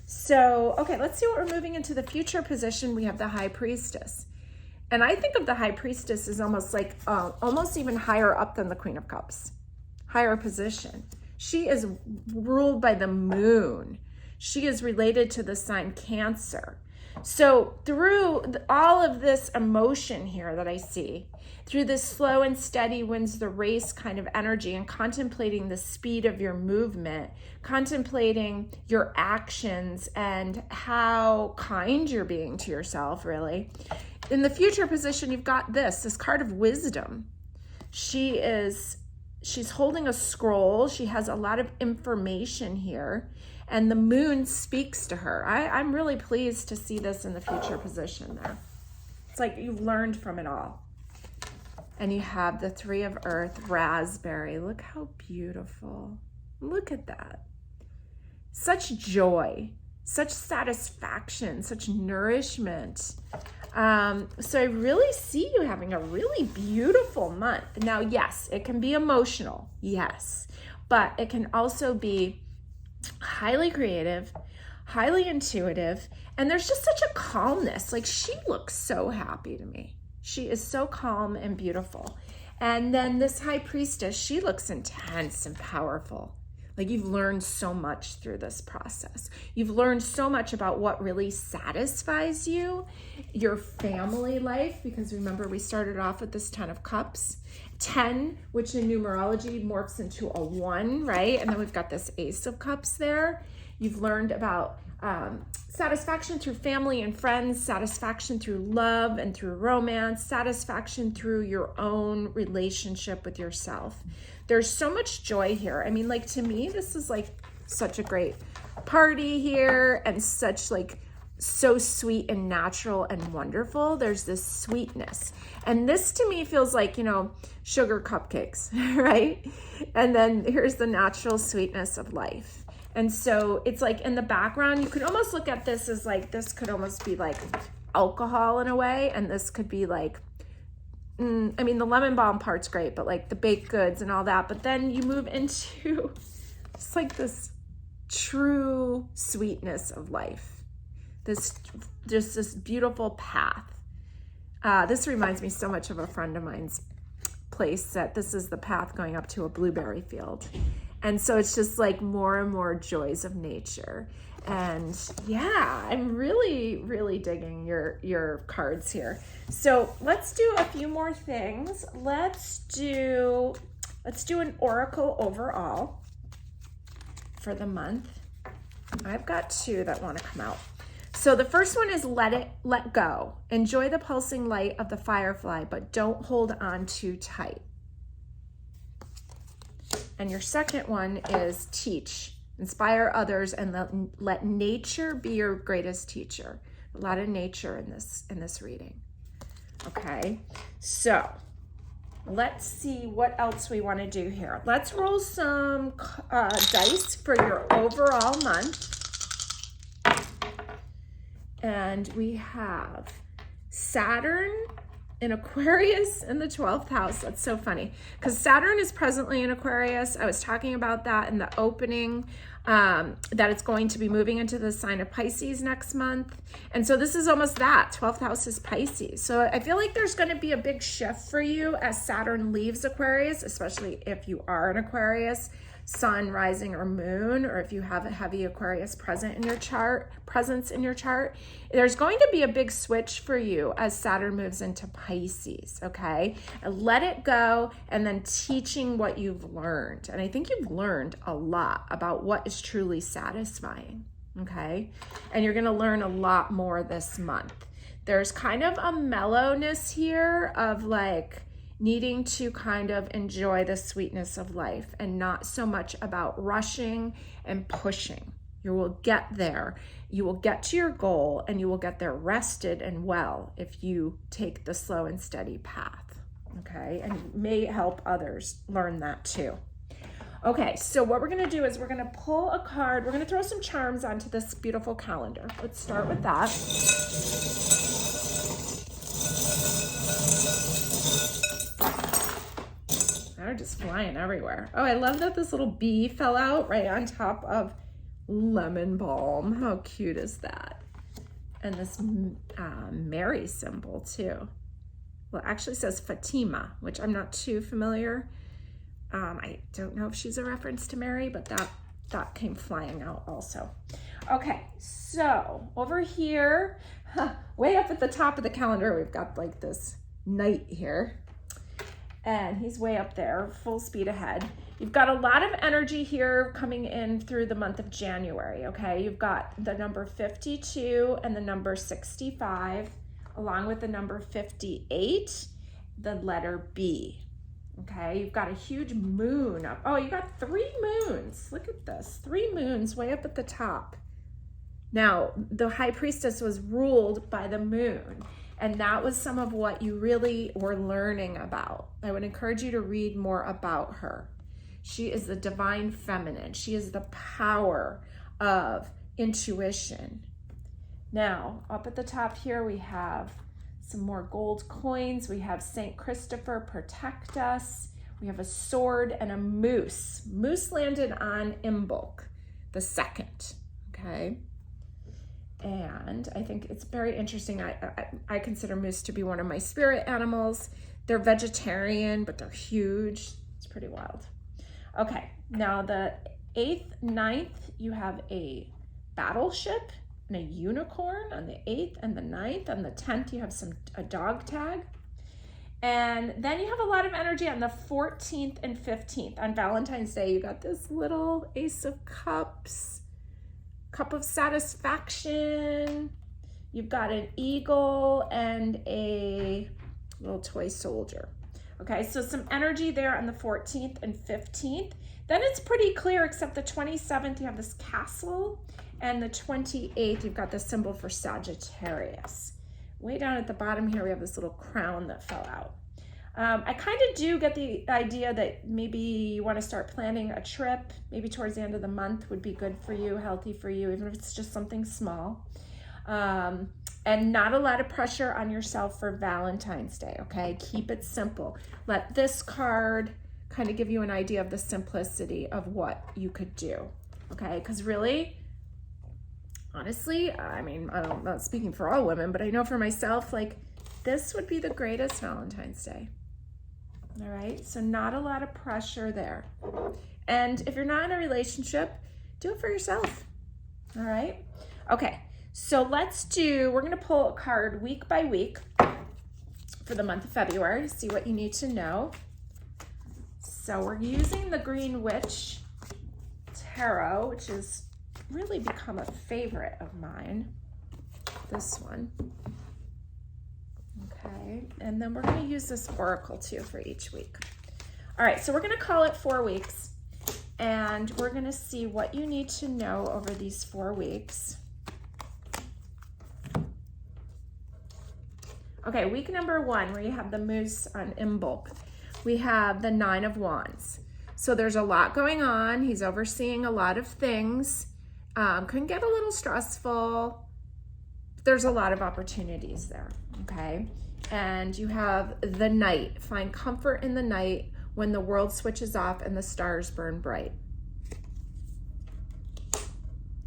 So, okay, let's see what we're moving into the future position. We have the High Priestess. And I think of the High Priestess as almost like, almost even higher up than the Queen of Cups. Higher position. She is ruled by the moon. She is related to the sign Cancer. So through all of this emotion here that I see, through this slow and steady wins the race kind of energy, and contemplating the speed of your movement, contemplating your actions and how kind you're being to yourself, really. In the future position, you've got this card of wisdom. She's holding a scroll. She has a lot of information here, and the moon speaks to her. I'm really pleased to see this in the future position there. It's like you've learned from it all. And you have the Three of Earth, raspberry. Look how beautiful. Look at that. Such joy, such satisfaction, such nourishment. So I really see you having a really beautiful month. Now, yes, it can be emotional, yes, but it can also be highly creative, highly intuitive, and there's just such a calmness. Like, she looks so happy to me. She is so calm and beautiful. And then this High Priestess, she looks intense and powerful. Like, you've learned so much through this process. You've learned so much about what really satisfies you, your family life, because remember we started off with this 10 of Cups. 10, which in numerology morphs into a 1, right? And then we've got this Ace of Cups there. You've learned about satisfaction through family and friends, satisfaction through love and through romance, satisfaction through your own relationship with yourself. There's so much joy here. I mean, like, to me, this is like such a great party here, and such like so sweet and natural and wonderful. There's this sweetness. And this to me feels like, sugar cupcakes, right? And then here's the natural sweetness of life. And so it's like in the background, you could almost look at this as like, this could almost be like alcohol in a way. And this could be like, I mean, the lemon balm part's great, but like the baked goods and all that. But then you move into it's like this true sweetness of life. This beautiful path. This reminds me so much of a friend of mine's place, that this is the path going up to a blueberry field. And so it's just like more and more joys of nature. And yeah, I'm really, really digging your cards here. So let's do a few more things. Let's do an oracle overall for the month. I've got two that want to come out. So the first one is let go. Enjoy the pulsing light of the firefly, but don't hold on too tight. And your second one is teach, inspire others, and let nature be your greatest teacher. A lot of nature in this reading. Okay, so let's see what else we want to do here. Let's roll some dice for your overall month. And we have Saturn in Aquarius in the 12th house. That's so funny because Saturn is presently in Aquarius. I was talking about that in the opening, that it's going to be moving into the sign of Pisces next month. And so this is almost that. 12th house is Pisces. So I feel like there's going to be a big shift for you as Saturn leaves Aquarius, especially if you are an Aquarius sun, rising, or moon, or if you have a heavy Aquarius presence in your chart, there's going to be a big switch for you as Saturn moves into Pisces, okay? And let it go, and then teaching what you've learned. And I think you've learned a lot about what is truly satisfying, okay? And you're gonna learn a lot more this month. There's kind of a mellowness here of like, needing to kind of enjoy the sweetness of life and not so much about rushing and pushing. You will get there. You will get to your goal and you will get there rested and well if you take the slow and steady path, okay? And it may help others learn that too. Okay, so what we're gonna do is we're gonna pull a card. We're gonna throw some charms onto this beautiful calendar. Let's start with that. They're just flying everywhere. Oh, I love that this little bee fell out right on top of lemon balm. How cute is that? And this Mary symbol too. Well, it actually says Fatima, which I'm not too familiar. I don't know if she's a reference to Mary, but that came flying out also. Okay, so over here, way up at the top of the calendar, we've got like this knight here. And he's way up there, full speed ahead. You've got a lot of energy here coming in through the month of January, okay? You've got the number 52 and the number 65, along with the number 58, the letter B, okay? You've got a huge moon up. Oh, you got 3 moons. Look at this, 3 moons way up at the top. Now, the high priestess was ruled by the moon. And that was some of what you really were learning about. I would encourage you to read more about her. She is the divine feminine. She is the power of intuition. Now, up at the top here, we have some more gold coins. We have Saint Christopher, protect us. We have a sword and a moose. Moose landed on Imbolc the 2nd, okay? And I think it's very interesting. I consider moose to be one of my spirit animals. They're vegetarian, but they're huge. It's pretty wild. Okay, now the 8th, 9th, you have a battleship and a unicorn on the 8th and the 9th. On the 10th, you have a dog tag. And then you have a lot of energy on the 14th and 15th. On Valentine's Day, you got this little Ace of Cups, Cup of Satisfaction. You've got an eagle and a little toy soldier. Okay, so some energy there on the 14th and 15th. Then it's pretty clear, except the 27th, you have this castle, and the 28th, you've got the symbol for Sagittarius. Way down at the bottom here, we have this little crown that fell out. I kind of do get the idea that maybe you want to start planning a trip, maybe towards the end of the month would be good for you, healthy for you, even if it's just something small. And not a lot of pressure on yourself for Valentine's Day, okay? Keep it simple. Let this card kind of give you an idea of the simplicity of what you could do, okay? Because really, honestly, I mean, I'm not speaking for all women, but I know for myself, like, this would be the greatest Valentine's Day. All right, so not a lot of pressure there. And if you're not in a relationship, do it for yourself, all right? Okay, so we're gonna pull a card week by week for the month of February to see what you need to know. So we're using the Green Witch Tarot, which has really become a favorite of mine, this one. Okay, and then we're going to use this oracle too for each week. All right, so we're going to call it 4 weeks, and we're going to see what you need to know over these 4 weeks. Okay, week number 1, where you have the moose on Imbolc, we have the 9 of Wands. So there's a lot going on. He's overseeing a lot of things. Can get a little stressful. There's a lot of opportunities there, okay? And you have the night. Find comfort in the night when the world switches off and the stars burn bright.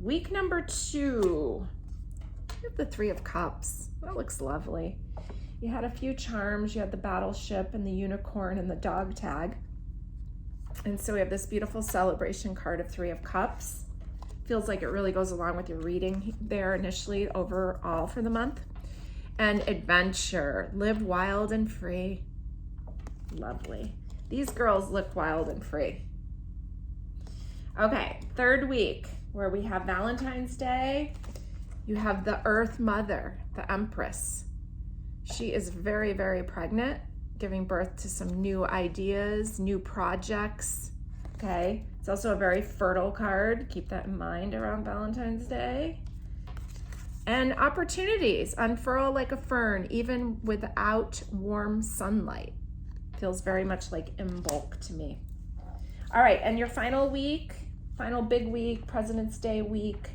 Week number 2, you have the 3 of Cups. That looks lovely. You had a few charms. You had the battleship and the unicorn and the dog tag. And so we have this beautiful celebration card of 3 of Cups. Feels like it really goes along with your reading there initially overall for the month. And adventure, live wild and free. Lovely. These girls look wild and free. Okay, 3rd week, where we have Valentine's Day. You have the Earth Mother, the Empress. She is very, very pregnant giving birth to some new ideas, new projects, okay? It's also a very fertile card. Keep that in mind around Valentine's Day. And opportunities unfurl like a fern, even without warm sunlight. Feels very much like in bulk to me. All right, and your final week, final big week, President's Day week,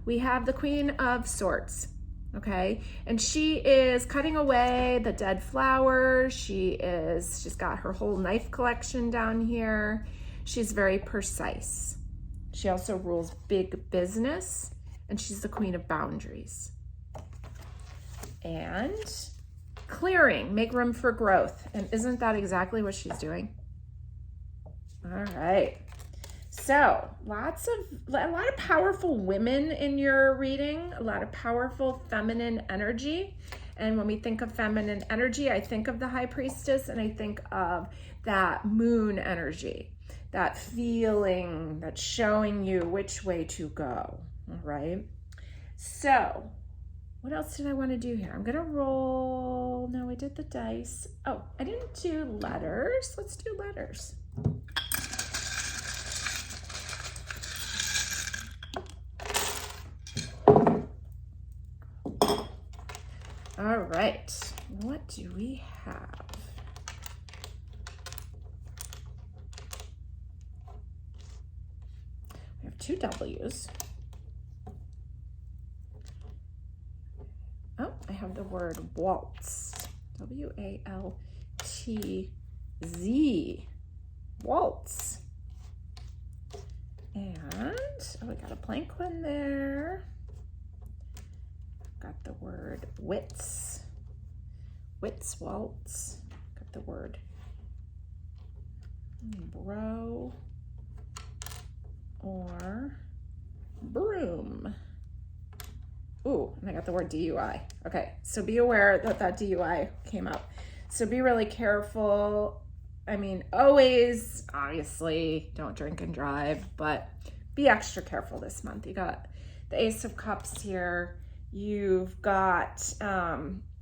we have the Queen of Swords, okay? And she is cutting away the dead flowers. She's got her whole knife collection down here. She's very precise. She also rules big business, and she's the queen of boundaries. And clearing, make room for growth. And isn't that exactly what she's doing? All right. So a lot of powerful women in your reading, a lot of powerful feminine energy. And when we think of feminine energy, I think of the High Priestess, and I think of that moon energy, that feeling that's showing you which way to go. All right. So what else did I want to do here? I'm going to roll. No, I did the dice. Oh, I didn't do letters. Let's do letters. All right. What do we have? We have two W's. Oh, I have the word waltz. W-A-L-T-Z. Waltz. And, oh, we got a blank one there. Got the word wits. Wits waltz. Got the word bro or broom. Ooh, and I got the word DUI. Okay, so be aware that that DUI came up. So be really careful. I mean, always, obviously, don't drink and drive, but be extra careful this month. You got the Ace of Cups here. You've got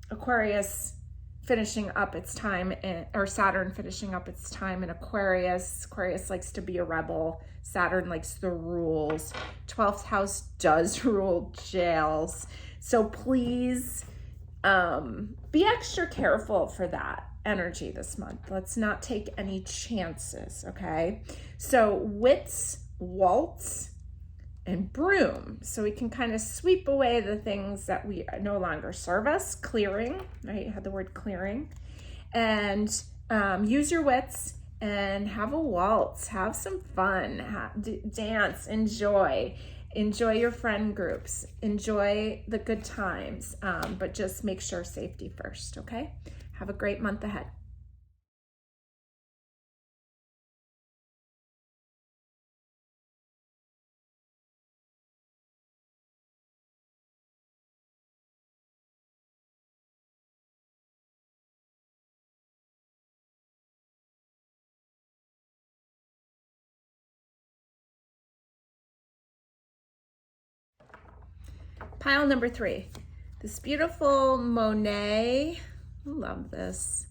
Aquarius finishing up its time, or Saturn finishing up its time in Aquarius. Aquarius likes to be a rebel. Saturn likes the rules. 12th house does rule jails. So please be extra careful for that energy this month. Let's not take any chances, okay? So wits, waltz, and broom. So we can kind of sweep away the things that we no longer serve us. Clearing, right? I had the word clearing. And use your wits and have a waltz. Have some fun. Dance, enjoy your friend groups. Enjoy the good times. But just make sure safety first, okay? Have a great month ahead. Pile number 3, this beautiful Monet. I love this.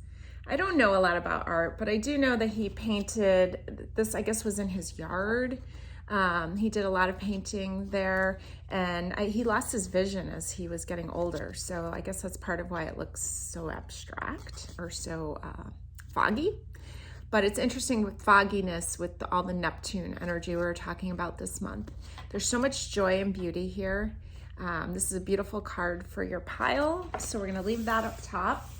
I don't know a lot about art, but I do know that he painted this, I guess was in his yard. He did a lot of painting there, and he lost his vision as he was getting older. So I guess that's part of why it looks so abstract or so foggy. But it's interesting with fogginess, with all the Neptune energy we were talking about this month. There's so much joy and beauty here. This is a beautiful card for your pile. So we're gonna leave that up top.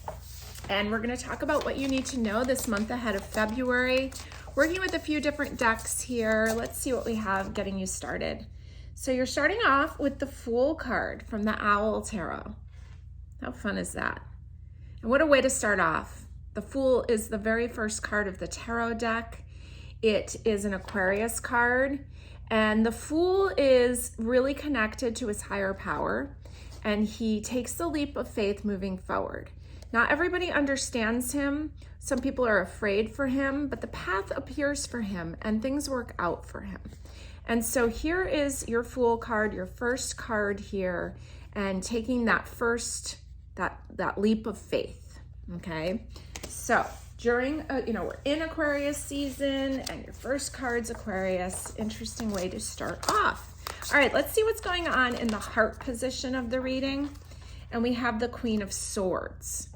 And we're gonna talk about what you need to know this month ahead of February. Working with a few different decks here. Let's see what we have getting you started. So you're starting off with the Fool card from the Owl Tarot. How fun is that? And what a way to start off. The Fool is the very first card of the tarot deck. It is an Aquarius card. And the Fool is really connected to his higher power. And he takes the leap of faith moving forward. Not everybody understands him. Some people are afraid for him, but the path appears for him and things work out for him. And so here is your Fool card, your first card here, and taking that first, that leap of faith, okay? So during, we're in Aquarius season and your first card's Aquarius. Interesting way to start off. All right, let's see what's going on in the heart position of the reading. And we have the Queen of Swords.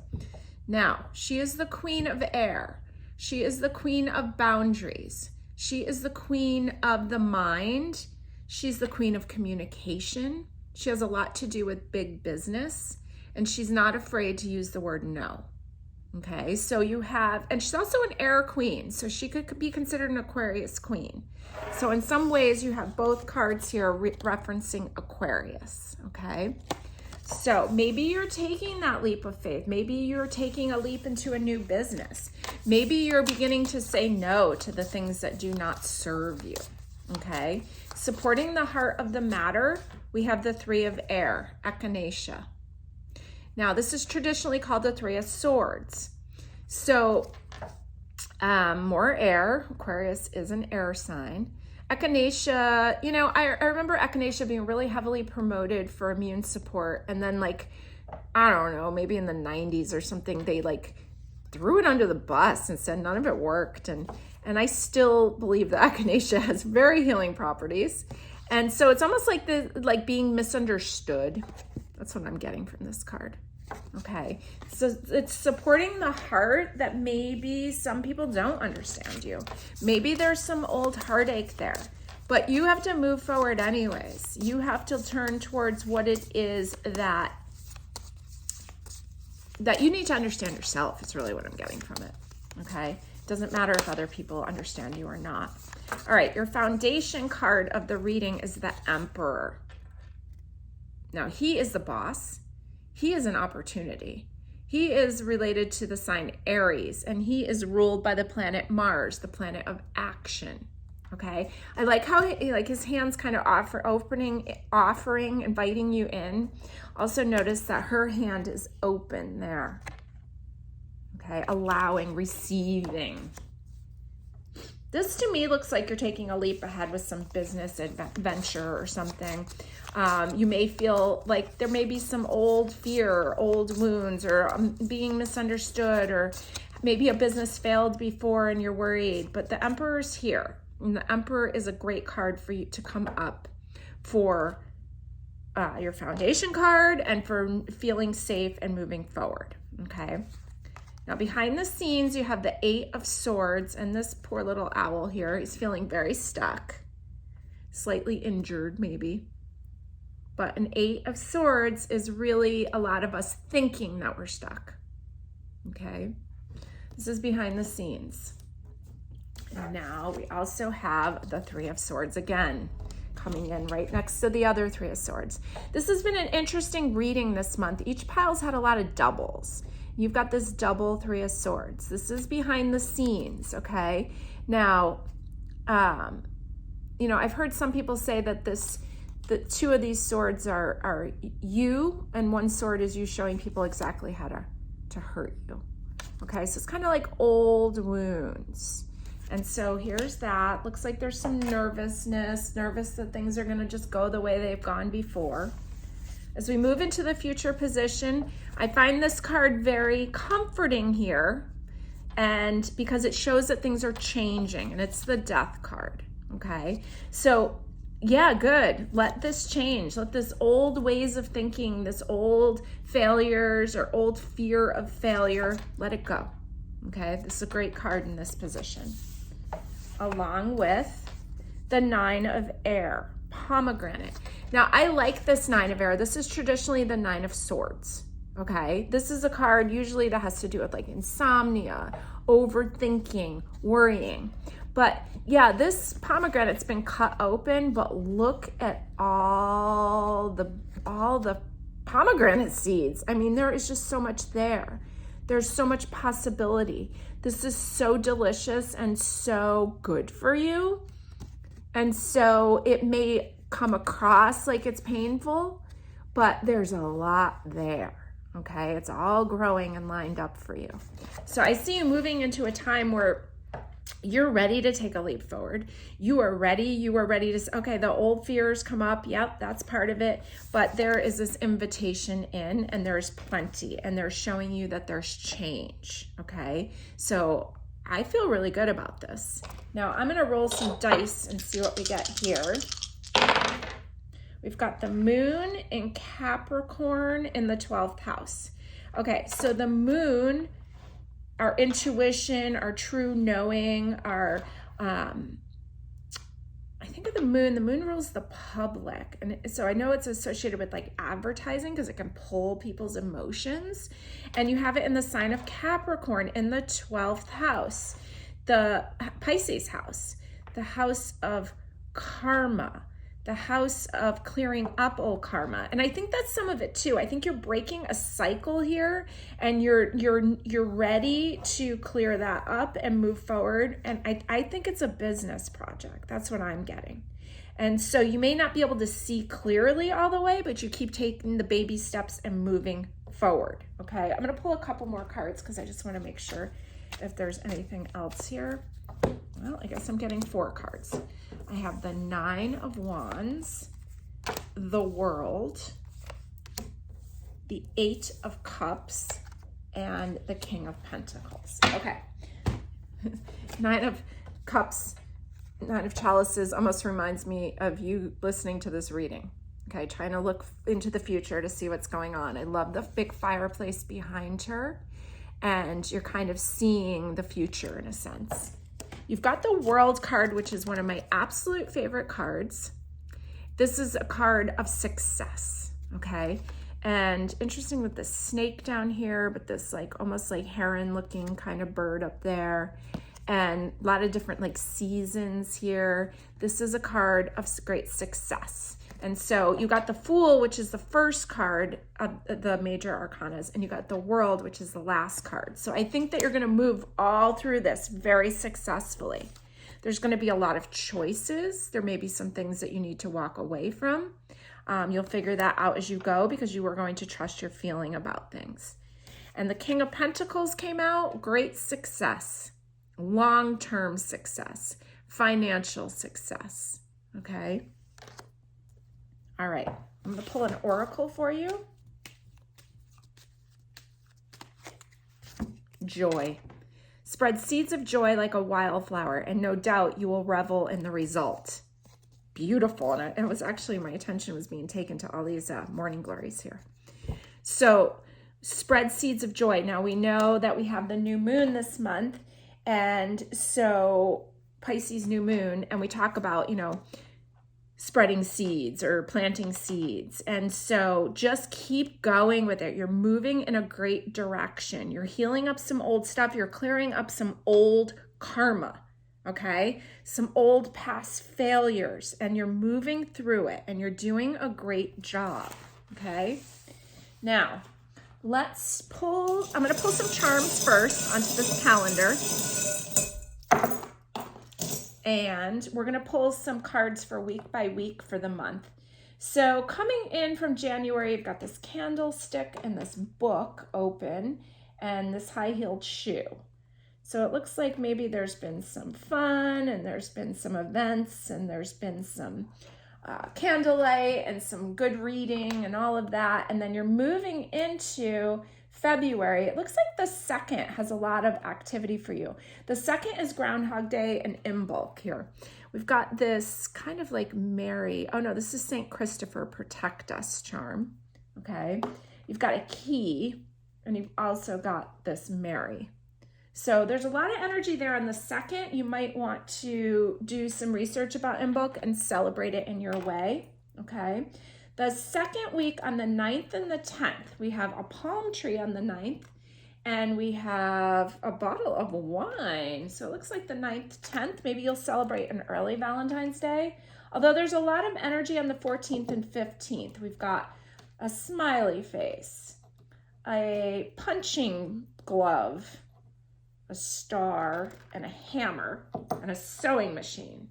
Now, she is the Queen of Air. She is the Queen of Boundaries. She is the Queen of the Mind. She's the Queen of Communication. She has a lot to do with big business. And she's not afraid to use the word no. Okay, so you have, and she's also an air queen, so she could be considered an Aquarius queen. So in some ways you have both cards here referencing Aquarius, okay? So maybe you're taking that leap of faith. Maybe you're taking a leap into a new business. Maybe you're beginning to say no to the things that do not serve you, okay? Supporting the heart of the matter, we have the Three of Air, Echinacea. Now, this is traditionally called the Three of Swords. So, more air. Aquarius is an air sign. Echinacea, I remember Echinacea being really heavily promoted for immune support. And then, I don't know, maybe in the 90s or something, they, threw it under the bus and said none of it worked. And I still believe that Echinacea has very healing properties. And so it's almost like being misunderstood. That's what I'm getting from this card. Okay, so it's supporting the heart that maybe some people don't understand you. Maybe there's some old heartache there, but you have to move forward anyways. You have to turn towards what it is that you need to understand yourself. It's really what I'm getting from it. Okay, doesn't matter if other people understand you or not. All right, your foundation card of the reading is the Emperor. Now, he is the boss. He is an opportunity. He is related to the sign Aries, and he is ruled by the planet Mars, the planet of action. Okay, I like how his hands kind of offering, inviting you in. Also notice that her hand is open there. Okay, allowing, receiving. This to me looks like you're taking a leap ahead with some business adventure or something. You may feel like there may be some old fear, old wounds, or being misunderstood, or maybe a business failed before and you're worried. But the Emperor's here. And the Emperor is a great card for you to come up for your foundation card and for feeling safe and moving forward. Okay. Now, behind the scenes, you have the Eight of Swords, and this poor little owl here, he's feeling very stuck, slightly injured maybe. But an Eight of Swords is really a lot of us thinking that we're stuck, okay? This is behind the scenes. And now we also have the Three of Swords again, coming in right next to the other Three of Swords. This has been an interesting reading this month. Each pile's had a lot of doubles. You've got this double Three of Swords. This is behind the scenes, okay? Now, I've heard some people say that the two of these swords are you, and one sword is you showing people exactly how to hurt you, okay? So it's kind of like old wounds. And so here's that. Looks like there's some nervous that things are gonna just go the way they've gone before. As we move into the future position, I find this card very comforting here, and because it shows that things are changing, and it's the Death card, okay? So yeah, good. Let this change. Let this old ways of thinking, this old failures or old fear of failure, let it go, okay? This is a great card in this position. Along with the Nine of Air, Pomegranate. Now, I like this Nine of Air. This is traditionally the Nine of Swords, okay? This is a card usually that has to do with insomnia, overthinking, worrying. But yeah, this pomegranate's been cut open, but look at all the pomegranate seeds. I mean, there is just so much there. There's so much possibility. This is so delicious and so good for you. And so it may come across like it's painful, but there's a lot there, okay? It's all growing and lined up for you. So I see you moving into a time where you're ready to take a leap forward. You are ready to, okay, the old fears come up. Yep, that's part of it. But there is this invitation in, and there's plenty, and they're showing you that there's change, okay? So I feel really good about this. Now I'm gonna roll some dice and see what we get here. We've got the moon in Capricorn in the 12th house. Okay, so the moon, our intuition, our true knowing, our, I think of the moon rules the public. And so I know it's associated with like advertising because it can pull people's emotions. And you have it in the sign of Capricorn in the 12th house, the Pisces house, the house of karma, the house of clearing up old karma. And I think that's some of it too. I think you're breaking a cycle here, and you're ready to clear that up and move forward. And I think it's a business project. That's what I'm getting. And so you may not be able to see clearly all the way, but you keep taking the baby steps and moving forward. Okay, I'm gonna pull a couple more cards because I just want to make sure if there's anything else here. Well, I guess I'm getting 4 cards. I have the 9 of Wands, the World, the 8 of Cups, and the King of Pentacles. Okay. 9 of Cups, 9 of Chalices almost reminds me of you listening to this reading. Okay, trying to look into the future to see what's going on. I love the big fireplace behind her, and you're kind of seeing the future in a sense. You've got the World card, which is one of my absolute favorite cards. This is a card of success, okay? And interesting with the snake down here, but this like almost like heron looking kind of bird up there, and a lot of different like seasons here. This is a card of great success. And so you got the Fool, which is the first card of the major arcanas, and you got the World, which is the last card. So I think that you're going to move all through this very successfully. There's going to be a lot of choices. There may be some things that you need to walk away from. You'll figure that out as you go because you are going to trust your feeling about things. And the King of Pentacles came out. Great success, long-term success, financial success, okay? All right, I'm gonna pull an oracle for you. Joy. Spread seeds of joy like a wildflower, and no doubt you will revel in the result. Beautiful, and it was actually, my attention was being taken to all these morning glories here. So spread seeds of joy. Now we know that we have the new moon this month, and so Pisces new moon, and we talk about, you know, spreading seeds or planting seeds. And so just keep going with it. You're moving in a great direction. You're healing up some old stuff. You're clearing up some old karma, okay? Some old past failures, and you're moving through it, and you're doing a great job, okay? Now, let's pull, I'm gonna pull some charms first onto this calendar. And we're going to pull some cards for week by week for the month. So coming in from January, you've got this candlestick and this book open and this high-heeled shoe. So it looks like maybe there's been some fun, and there's been some events, and there's been some candlelight and some good reading and all of that. And then you're moving into February. It looks like the 2nd has a lot of activity for you. The 2nd is Groundhog Day and Imbolc here. We've got this kind of like Mary. Oh no, this is St. Christopher, protect us charm. Okay. You've got a key, and you've also got this Mary. So there's a lot of energy there on the 2nd. You might want to do some research about Imbolc and celebrate it in your way. Okay. The 2nd week on the 9th and the 10th, we have a palm tree on the 9th, and we have a bottle of wine. So it looks like the 9th, 10th, maybe you'll celebrate an early Valentine's Day. Although there's a lot of energy on the 14th and 15th. We've got a smiley face, a punching glove, a star, and a hammer, and a sewing machine.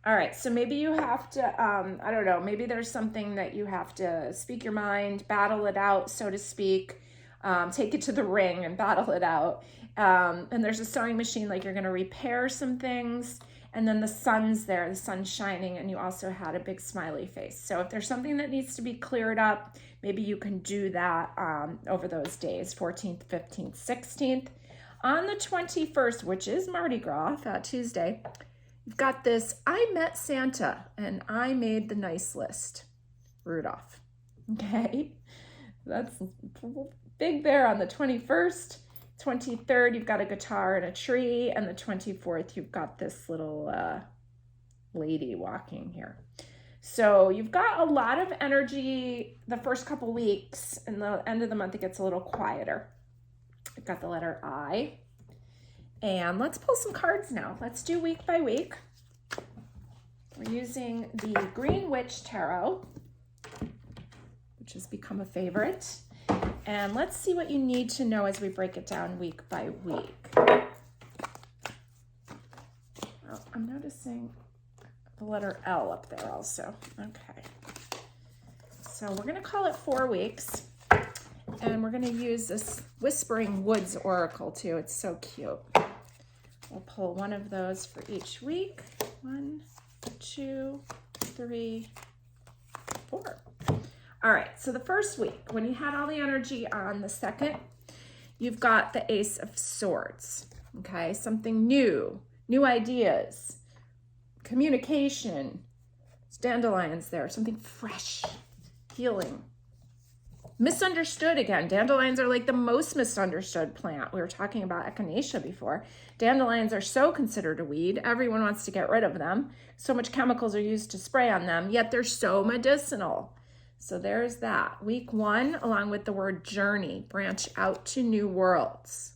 All right, so maybe you have to, I don't know, maybe there's something that you have to speak your mind, battle it out, so to speak. take it to the ring and battle it out. And there's a sewing machine, like you're going to repair some things. And then the sun's there, the sun's shining, and you also had a big smiley face. So if there's something that needs to be cleared up, maybe you can do that over those days, 14th, 15th, 16th. On the 21st, which is Mardi Gras, Fat Tuesday, you've got this, I met Santa and I made the nice list, Rudolph. Okay, that's big there on the 21st. 23rd, you've got a guitar and a tree, and the 24th, you've got this little lady walking here. So you've got a lot of energy the first couple weeks, and the end of the month, it gets a little quieter. You've got the letter I, and let's pull some cards now. Let's do week by week. We're using the Green Witch Tarot, which has become a favorite. And let's see what you need to know as we break it down week by week. Oh, I'm noticing the letter L up there also. Okay. So we're going to call it 4 weeks. And we're going to use this Whispering Woods Oracle too. It's so cute. We'll pull one of those for each week. 1, 2, 3, 4. All right, so the first week, when you had all the energy on the 2nd, you've got the Ace of Swords, okay? Something new, new ideas, communication, dandelions there, something fresh, healing. Misunderstood again. Dandelions are like the most misunderstood plant. We were talking about echinacea before. Dandelions are so considered a weed. Everyone wants to get rid of them. So much chemicals are used to spray on them, yet they're so medicinal. So there's that. Week 1, along with the word journey, branch out to new worlds.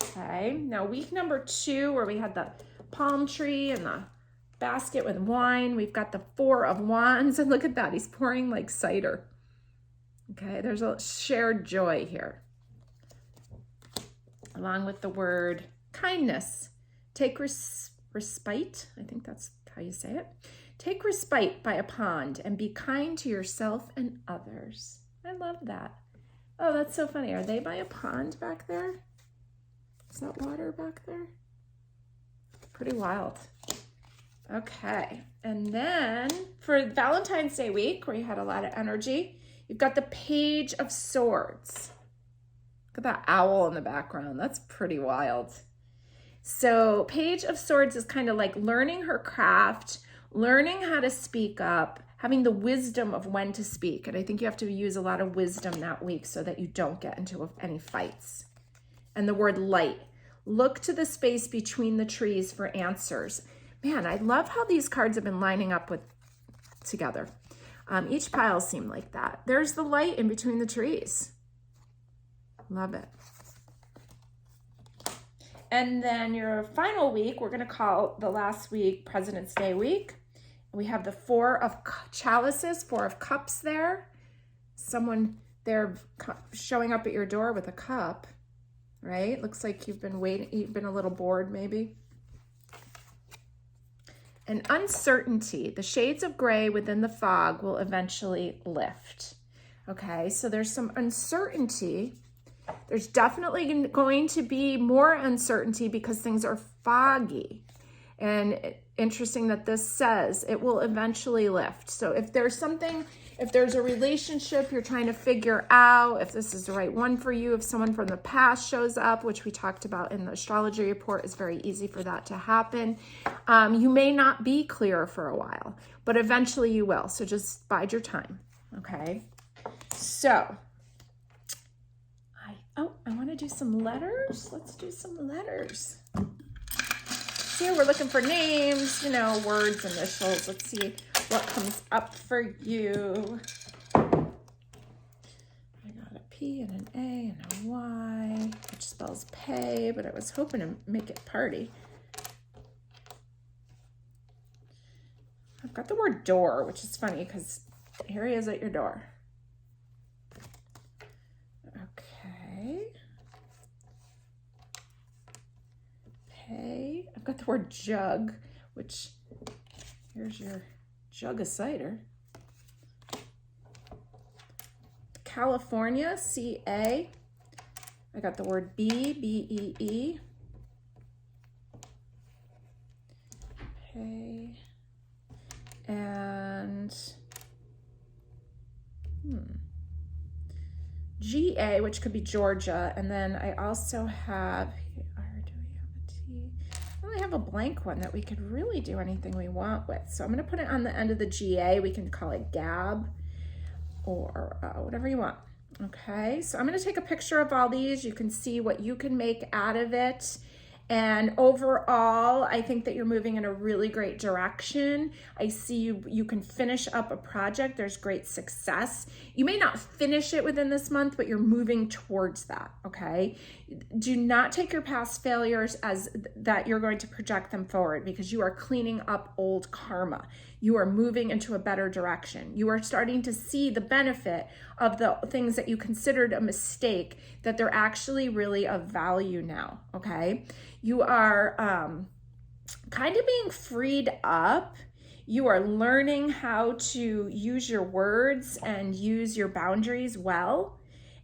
Okay, now week number 2, where we had the palm tree and the basket with wine, we've got the 4 of Wands, and look at that, he's pouring like cider. Okay, there's a shared joy here. Along with the word kindness, take respite, I think that's how you say it. Take respite by a pond and be kind to yourself and others. I love that. Oh, that's so funny. Are they by a pond back there? Is that water back there? Pretty wild. Okay. And then for Valentine's Day week, where you had a lot of energy, you've got the Page of Swords. Look at that owl in the background. That's pretty wild. So Page of Swords is kind of like learning her craft, learning how to speak up, having the wisdom of when to speak. And I think you have to use a lot of wisdom that week so that you don't get into any fights. And the word light. Look to the space between the trees for answers. Man, I love how these cards have been lining up together. Each pile seemed like that. There's the light in between the trees. Love it. And then your final week, we're going to call the last week President's Day week. We have the 4 of chalices, 4 of cups there. Someone there showing up at your door with a cup, right? Looks like you've been waiting, you've been a little bored maybe. And uncertainty, the shades of gray within the fog will eventually lift. Okay, so there's some uncertainty. There's definitely going to be more uncertainty because things are foggy. And interesting that this says it will eventually lift. So if there's something, if there's a relationship you're trying to figure out, if this is the right one for you, if someone from the past shows up, which we talked about in the astrology report, is very easy for that to happen. You may not be clear for a while, but eventually you will. So just bide your time, okay? So, I want to do some letters. Let's do some letters. Here we're looking for names, words, initials. Let's see what comes up for you. I got a P and an A and a Y, which spells pay, but I was hoping to make it party. I've got the word door, which is funny because here he is at your door. Okay. Pay. I've got the word jug, which here's your jug of cider. California, C-A. I got the word B, B-E-E. Okay. And G-A, which could be Georgia. And then I also have, do we have a T? I only have a blank one that we could really do anything we want with. So I'm going to put it on the end of the G-A. We can call it Gab or whatever you want. Okay, so I'm going to take a picture of all these. You can see what you can make out of it. And overall, I think that you're moving in a really great direction. I see you can finish up a project. There's great success. You may not finish it within this month, but you're moving towards that, okay? Do not take your past failures as that you're going to project them forward, because you are cleaning up old karma. You are moving into a better direction. You are starting to see the benefit of the things that you considered a mistake, that they're actually really of value now, okay? You are kind of being freed up. You are learning how to use your words and use your boundaries well.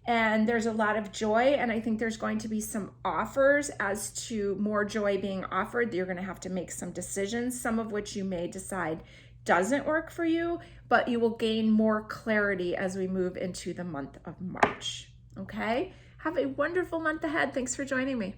And there's a lot of joy, and I think there's going to be some offers as to more joy being offered. You're going to have to make some decisions, some of which you may decide doesn't work for you, but you will gain more clarity as we move into the month of March. Okay? Have a wonderful month ahead. Thanks for joining me.